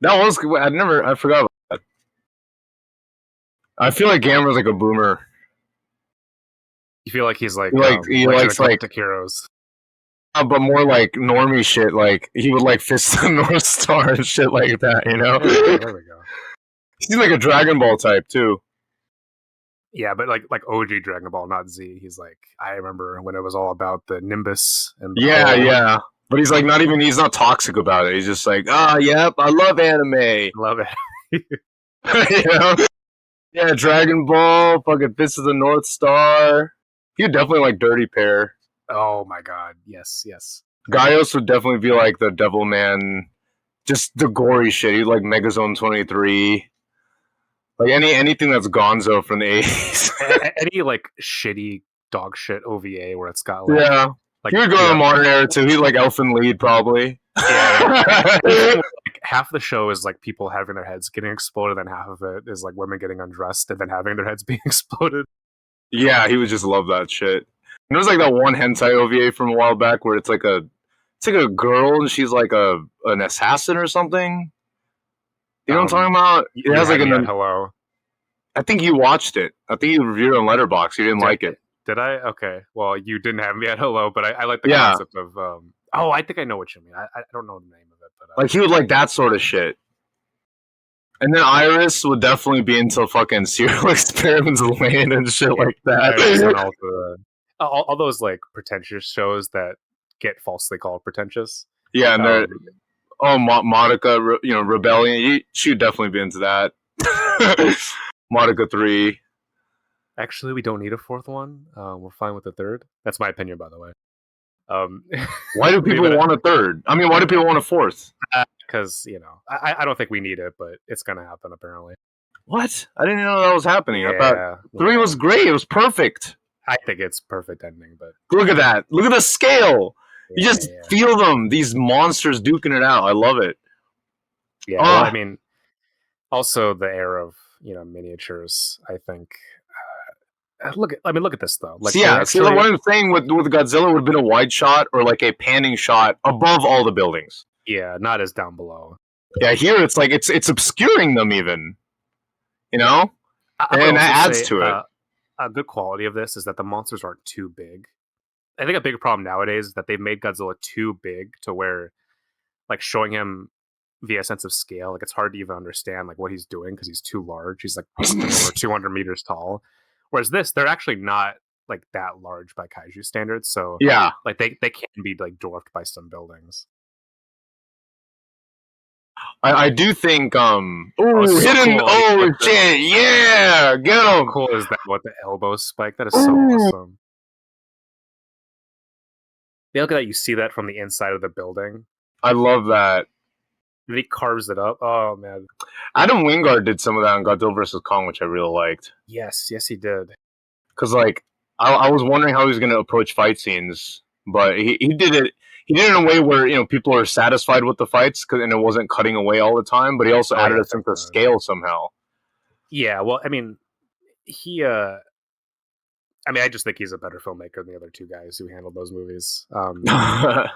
that was, I forgot about that. I feel like Gamera's like a boomer. You feel like he's like, He Legend likes of like, Galactic Heroes. but more like normie shit. Like, he would like fist the North Star and shit like that, you know? There we go. He's like a Dragon Ball type, too. Yeah, but like OG Dragon Ball, not Z. He's like, I remember when it was all about the Nimbus and Yeah. But he's like, he's not toxic about it. He's just like, yep, I love anime. Love it. You know? Yeah, Dragon Ball, fucking Fist of the North Star. He'd definitely like Dirty Pair. Oh my god, yes. Gaios would definitely be like the Devil Man, just the gory shit. He'd like Megazone 23. Like anything that's Gonzo from the 80s. Any like shitty dog shit OVA where it's got like, yeah. like He would go to the modern era too. He'd like Elfin Lead probably. Yeah. Like, half the show is like people having their heads getting exploded, and half of it is like women getting undressed and then having their heads being exploded. Yeah, he would just love that shit. And there was like that one hentai OVA from a while back where it's like a girl and she's like an assassin or something. You know what I'm talking about? It has like hello. I think you watched it. I think you reviewed it on Letterboxd. You didn't like it. Did I? Okay. Well, you didn't have me at hello, but I like the concept of. Oh, I think I know what you mean. I don't know the name of it, but like he would like that sort of shit. And then Iris would definitely be into fucking serial experiments land and shit like that. All those like pretentious shows that get falsely called pretentious. Yeah, and Monica, Rebellion. She would definitely be into that. Monica 3. Actually, we don't need a fourth one. We're fine with the third. That's my opinion, by the way. Why do people want a third? I mean, why do people want a fourth? Because I don't think we need it, but it's gonna happen apparently. What? I didn't know that was happening. Yeah, I thought 3 was great. It was perfect. I think it's perfect ending, but look at that. Look at the scale. You just feel them. These monsters duking it out. I love it. Yeah. Well, I mean, also the era of miniatures. I think. Look at this though. Like, see, what I'm saying with Godzilla would have been a wide shot or like a panning shot above all the buildings. Yeah, not as down below. Yeah, here it's like it's obscuring them even. And that adds to it. A good quality of this is that the monsters aren't too big. I think a big problem nowadays is that they've made Godzilla too big to where, like, showing him via sense of scale, like, it's hard to even understand like what he's doing because he's too large. He's like over 200 meters tall. Whereas they're actually not like that large by kaiju standards. So yeah, like they can be like dwarfed by some buildings. I do think hidden shit, yeah, get him. How cool is that? What, the elbow spike? That is so awesome. Yeah, look at that. You see that from the inside of the building. I love that. And he carves it up. Oh man. Adam Wingard did some of that on Godzilla vs. Kong, which I really liked. Yes, he did. Because like I was wondering how he was going to approach fight scenes, but he did it. He did it in a way where people are satisfied with the fights, and it wasn't cutting away all the time. But he also added a sense of scale somehow. Yeah, well, I mean, he I mean, I just think he's a better filmmaker than the other two guys who handled those movies. I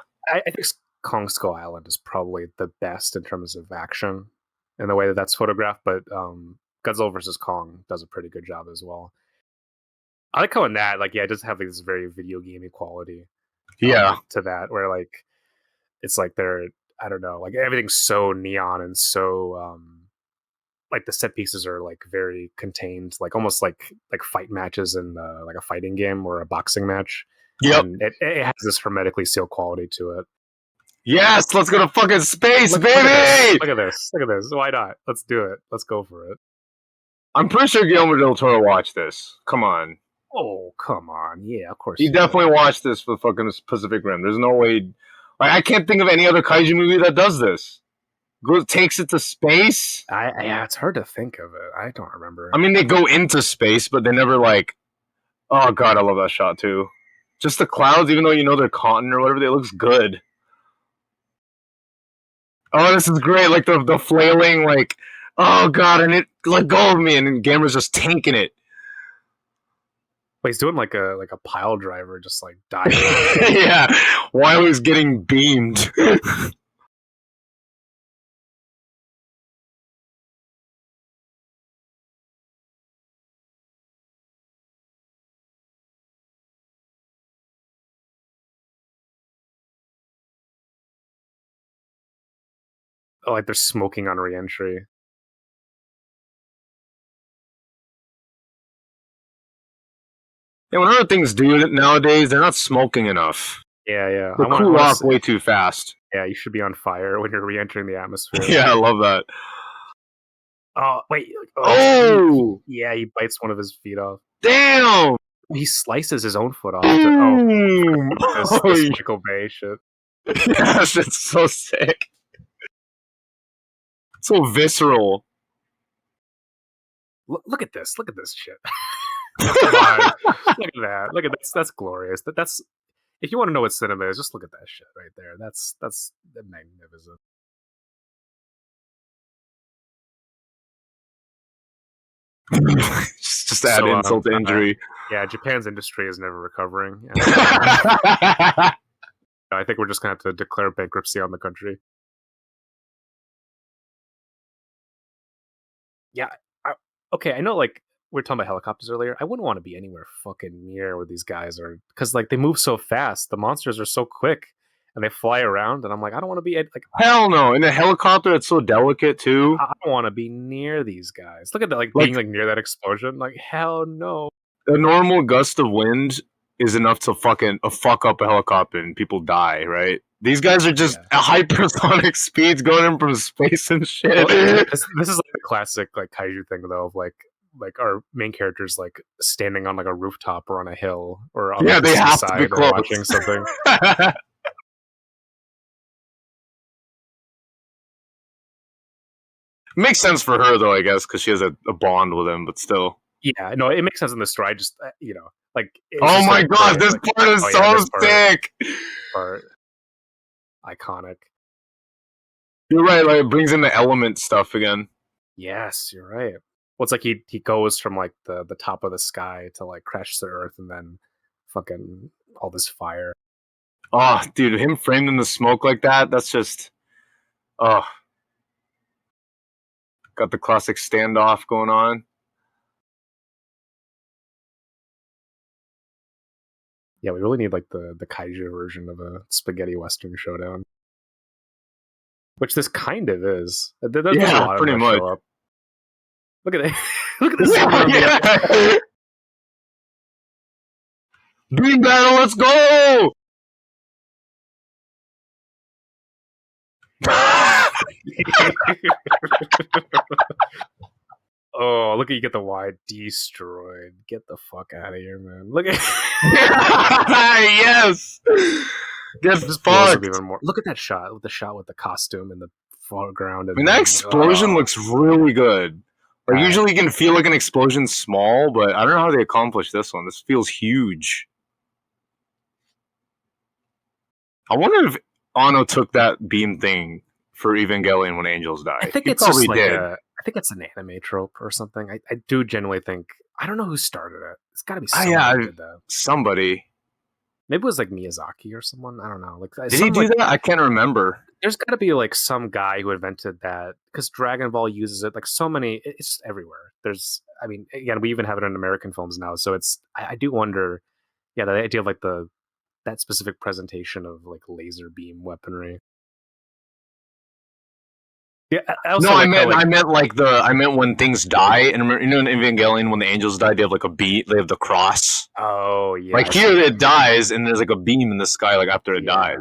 think Kong Skull Island is probably the best in terms of action and the way that that's photographed, but Godzilla versus Kong does a pretty good job as well. I like how in that, like, yeah, it does have like this very video gamey quality Yeah. to that, where like it's like they're, I don't know, like everything's so neon and so like the set pieces are like very contained, like almost like fight matches in like a fighting game or a boxing match, Yep. and it has this hermetically sealed quality to it. Yes, let's go to fucking space, Look at this! baby! Look at this! Look at this! Why not? Let's do it. Let's go for it. I'm pretty sure Guillermo del Toro watched this. Come on. Oh, come on! Yeah, of course He definitely watched this for fucking Pacific Rim. There's no way. Like, I can't think of any other kaiju movie that does this. Takes it to space. Yeah, it's hard to think of it. I don't remember. I mean, they go into space, but they never like. Oh god, I love that shot too. Just the clouds, even though you know they're cotton or whatever, it looks good. Oh, this is great! Like the flailing, like, oh god, and it let go of me, and then Gamera's just tanking it. But he's doing like a pile driver, just like diving. Yeah, while he's getting beamed. Oh, like they're smoking on reentry. Yeah, when other things do it nowadays, they're not smoking enough. Yeah, yeah. They cool off way too fast. Yeah, you should be on fire when you're re-entering the atmosphere. Yeah, I love that. Oh wait! Oh, yeah, he bites one of his feet off. Damn! He slices his own foot off. This Michael Bay shit. Yeah, shit's so sick. So visceral. Look at this! Look at this shit! Come on! Look at that! Look at this! That's glorious. That's if you want to know what cinema is, just look at that shit right there. That's magnificent. just add insult to injury. Yeah, Japan's industry is never recovering. I think we're just gonna have to declare bankruptcy on the country. Yeah. Okay, I know. Like we were talking about helicopters earlier. I wouldn't want to be anywhere fucking near where these guys are, because like they move so fast. The monsters are so quick, and they fly around. And I'm like, I don't want to be like. Hell no! In a helicopter, it's so delicate too. I don't want to be near these guys. Look at that! Like being like near that explosion. Like hell no. A normal gust of wind is enough to fuck up a helicopter and people die, right? These guys are just at hypersonic speeds going in from space and shit. Well, this is like the classic like kaiju thing though, of like our main characters like standing on like a rooftop or on a hill or on they the have side to be close. watching something. Makes sense for her though, I guess, because she has a bond with him, but still. Yeah, no, it makes sense in the story. I just like. Oh my god, this part is so sick. Part iconic. You're right. Like it brings in the element stuff again. Yes, you're right. Well, it's like he goes from like the top of the sky to like crash to earth, and then fucking all this fire. Oh, dude, him framed in the smoke like that. That's just. Oh. Got the classic standoff going on. Yeah, we really need like the kaiju version of a spaghetti western showdown, which this kind of is. There's yeah, a lot pretty of much. Show up. Look at it! Look at this! Yeah. Beam battle, let's go! Oh, look at you get the wide destroyed. Get the fuck out of here, man. Look at yes. Get fucked. Even more. Look at that shot with the costume in the foreground. I mean, that explosion looks really good. Like, usually you can feel like an explosion small, but I don't know how they accomplished this one. This feels huge. I wonder if Anno took that beam thing for Evangelion when Angels died. I think it's just like I think it's an anime trope or something. I do genuinely think I don't know who started it. It's got to be Ah, yeah, someone who did that. somebody. Maybe it was like Miyazaki or someone. I don't know. Like Did he some do like that? I can't remember. there's got to be like some guy who invented that because Dragon Ball uses it. Like so many, it's everywhere. There's, I mean, again, we even have it in American films now. So it's, I do wonder, yeah, the idea of like the that specific presentation of like laser beam weaponry. Yeah, I No, also like how like I meant when things die, and remember, you know, in Evangelion, when the angels die, they have like a beat, they have the cross. oh yeah, Like I see here, what you it mean. dies, and there's like a beam in the sky, like after it dies.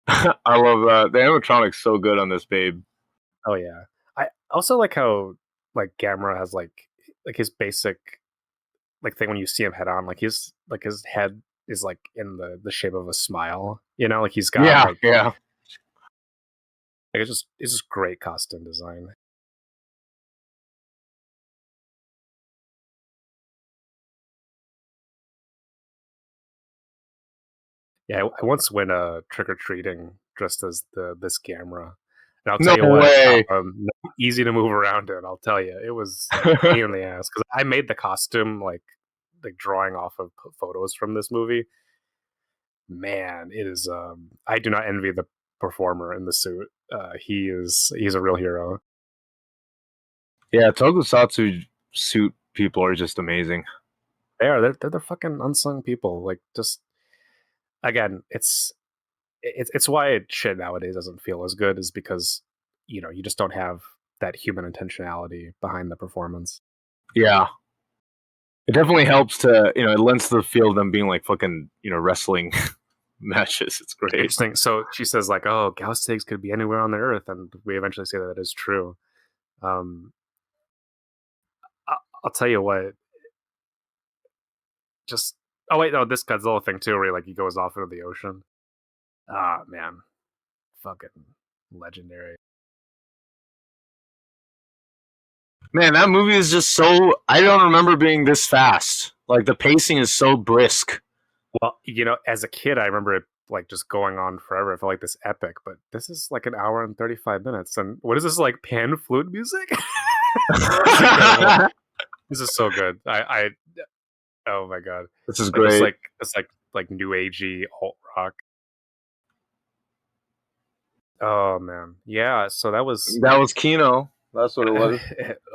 Yeah. I love that. The animatronics so good on this babe. Oh yeah. I also like how like Gamera has like his basic like thing when you see him head on, like his head is like in the shape of a smile. You know, like he's got Yeah, yeah. like it's just great costume design. Yeah, I once went trick or treating dressed as the this Gamera, and I'll tell No you what, way. not easy to move around in. I'll tell you, it was a pain in the ass because I made the costume like drawing off of photos from this movie. Man, it is. I do not envy the performer in the suit. He's a real hero. Yeah, Tokusatsu suit people are just amazing. They are. They're the fucking unsung people. Like just again, it's why shit nowadays doesn't feel as good is because you just don't have that human intentionality behind the performance. Yeah. It definitely helps to, it lends to the feel of them being like fucking, wrestling matches. It's great. Interesting. So she says like, "Oh, Gauss could be anywhere on the earth," and we eventually say that is true. Um, I'll tell you what. Just oh wait, no, this Godzilla thing too, where like he goes off into the ocean. Ah man, fucking legendary. Man, that movie is just so. I don't remember being this fast. Like the pacing is so brisk. Well, as a kid, I remember it like just going on forever. It felt like this epic, but this is like an hour and 35 minutes. And what is this like pan flute music? It's incredible. This is so good. I oh my god, This is like this great. like new agey alt rock. Oh man, yeah. So that was. That was Kino. That's what it was.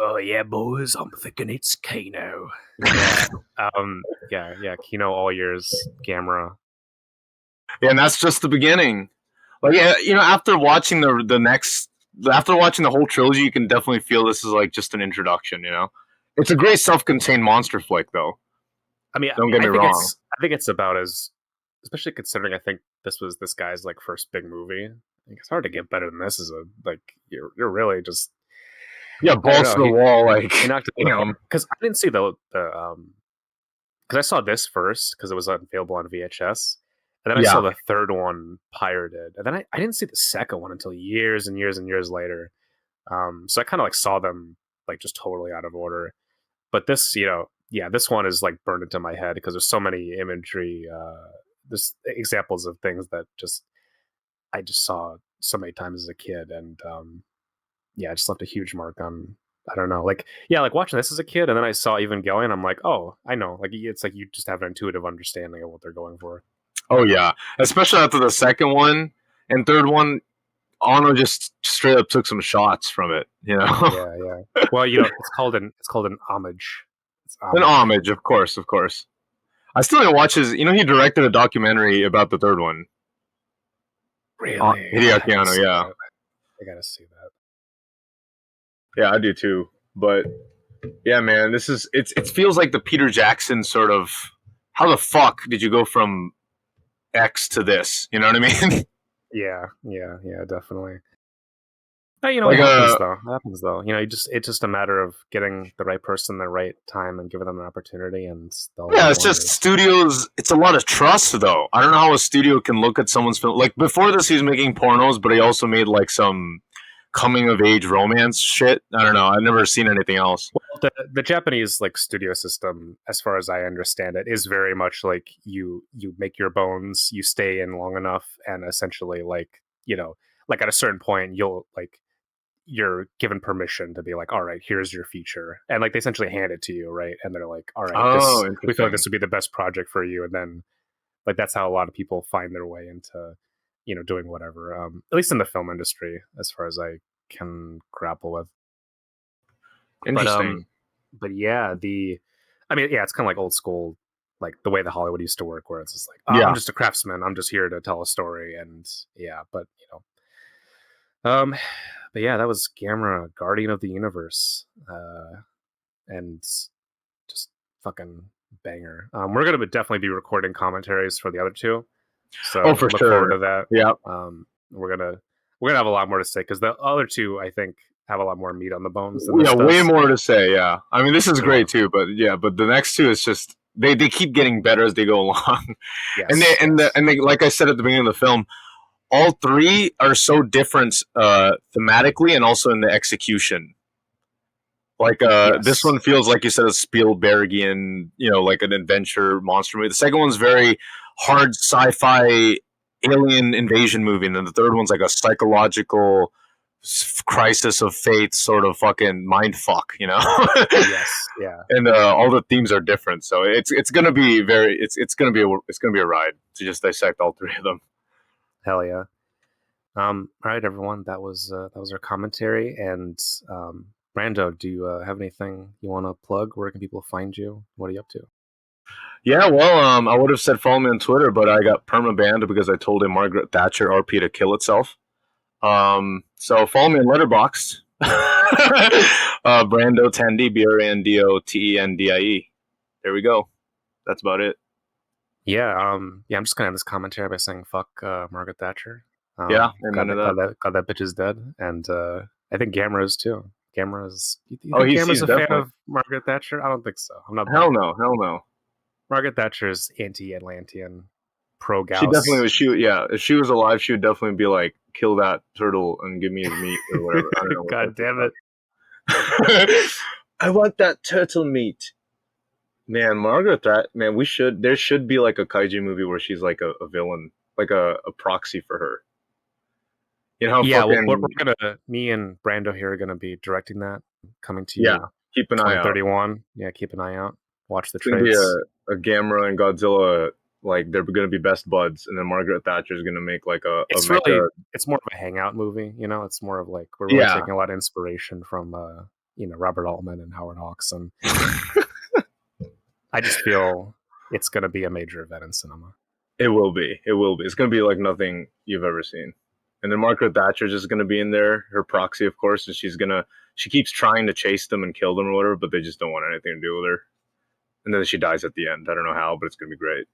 Oh yeah, boys. I'm thinking it's Kano. Yeah. Yeah. Kino all years, Gamera. Yeah, and that's just the beginning. Like, yeah, after watching after watching the whole trilogy, you can definitely feel this is like just an introduction. It's a great self-contained monster flick, though. I mean, Don't get me wrong. I think it's about as, especially considering I think this was this guy's like first big movie. I think it's hard to get better than this. As a like, you're really just. Yeah, I don't balls know. to the wall, like He knocked it out of the damn. park because I didn't see the because I saw this first because it was available on VHS, and then I saw Yeah, the third one pirated, and then I didn't see the second one until years and years and years later. So I kind of like saw them like just totally out of order. But this, yeah, this one is like burned into my head because there's so many imagery, there's examples of things that just I just saw so many times as a kid, and yeah, I just left a huge mark on. I don't know, like yeah, like watching this as a kid, and then I saw Evangelion. I'm like, oh, I know, like it's like you just have an intuitive understanding of what they're going for. oh yeah, especially after the second one and third one. Arno just straight up took some shots from it. Yeah, yeah. Well, it's called an homage. It's An homage. homage, of course, of course. I still didn't watch his. He directed a documentary about the third one. Really, I Hideaki gotta Anno, see yeah, that. I gotta see that. yeah, I do too. But yeah, man, it feels like the Peter Jackson sort of. How the fuck did you go from X to this? You know what I mean? Yeah, yeah, yeah, definitely. It like happens though. It happens though. It's just a matter of getting the right person, the right time, and giving them an opportunity, and they'll Yeah, work it's just wonders. studios. It's a lot of trust, though. I don't know how a studio can look at someone's film. Like before this, he was making pornos, but he also made like some coming of age romance shit. I don't know. I've never seen anything else. Well, the Japanese like studio system, as far as I understand it, is very much like you make your bones, you stay in long enough, and essentially like like at a certain point, you'll like you're given permission to be like, all right, here's your feature, and like they essentially hand it to you, right? And they're like, all right, Oh, this we feel like interesting. this would be the best project for you, and then like that's how a lot of people find their way into doing whatever. At least in the film industry, as far as I can grapple with. But Interesting. but yeah, I mean, yeah, it's kind of like old school, like the way the Hollywood used to work, where it's just like, oh, I'm Yeah. just a craftsman, I'm just here to tell a story, and yeah, but um, but yeah, that was Gamera, Guardian of the Universe, and just fucking banger. We're gonna definitely be recording commentaries for the other two, Oh, so for look forward sure. to that. Yeah. We're gonna have a lot more to say because the other two, I think, have a lot more meat on the bones than this Yeah, way does. more to say. Yeah, I mean, this is Yeah. great too, but yeah, but the next two is just they keep getting better as they go along, Yes. Yes. and they, like I said at the beginning of the film, all three are so different thematically and also in the execution. Like this Yes. one feels like you said a Spielbergian, like an adventure monster movie. The second one's very hard sci-fi alien invasion movie, and then the third one's like a psychological crisis of faith sort of fucking mind fuck, Yes. Yeah. and all the themes are different, so it's gonna be very it's gonna be a ride to just dissect all three of them. Hell yeah. All right, everyone. That was our commentary. And Brando, do you have anything you want to plug? Where can people find you? What are you up to? Yeah, well, I would have said follow me on Twitter, but I got perma banned because I told a Margaret Thatcher RP to kill itself. So follow me on Letterboxd. Brando Tendi, BRANDOTENDIE. There we go. That's about it. Yeah. Yeah. I'm just gonna end this commentary by saying fuck Margaret Thatcher. Yeah, Glad amen to that that. glad that bitch is dead, and I think Gamera is too. Gamera's. You Oh, think he's Gamera's a fan definitely. of Margaret Thatcher? I don't think so. I'm not Hell buying it. no, hell no. Margaret Thatcher's anti-Atlantean, pro She definitely Gauss. was. Yeah, if she was alive, she would definitely be like, kill that turtle and give me his meat or whatever. I don't know what God that's damn it. about. I want that turtle meat. Man, Margaret, man, there should be like a kaiju movie where she's like a villain, like a proxy for her. You know, Yeah, well, we're fucking gonna me and Brando here are gonna be directing that, coming to yeah. you Keep an eye out. 2031. Yeah, keep an eye out. Watch the It's gonna be traits. a Gamera and Godzilla, like they're gonna be best buds, and then Margaret Thatcher's gonna make like a It's mecha. really it's more of a hangout movie, It's more of like we're really Yeah, taking a lot of inspiration from Robert Altman and Howard Hawks, and I just feel it's gonna be a major event in cinema. it will be. It will be. It's gonna be like nothing you've ever seen. And then Margaret Thatcher's just gonna be in there, her proxy, of course, and she keeps trying to chase them and kill them or whatever, but they just don't want anything to do with her. And then she dies at the end. I don't know how, but it's gonna be great.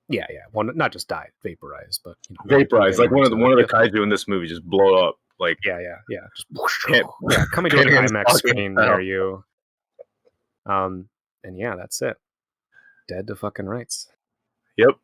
Yeah, yeah. Well, not just die, vaporize, but we'll Vaporize, get like more into one it. of the Yeah, kaiju in this movie just blow up, like yeah, yeah, yeah. Just pan, yeah, coming to an Pan's IMAX fucking screen hell. near you. And yeah, that's it. Dead to fucking rights. Yep.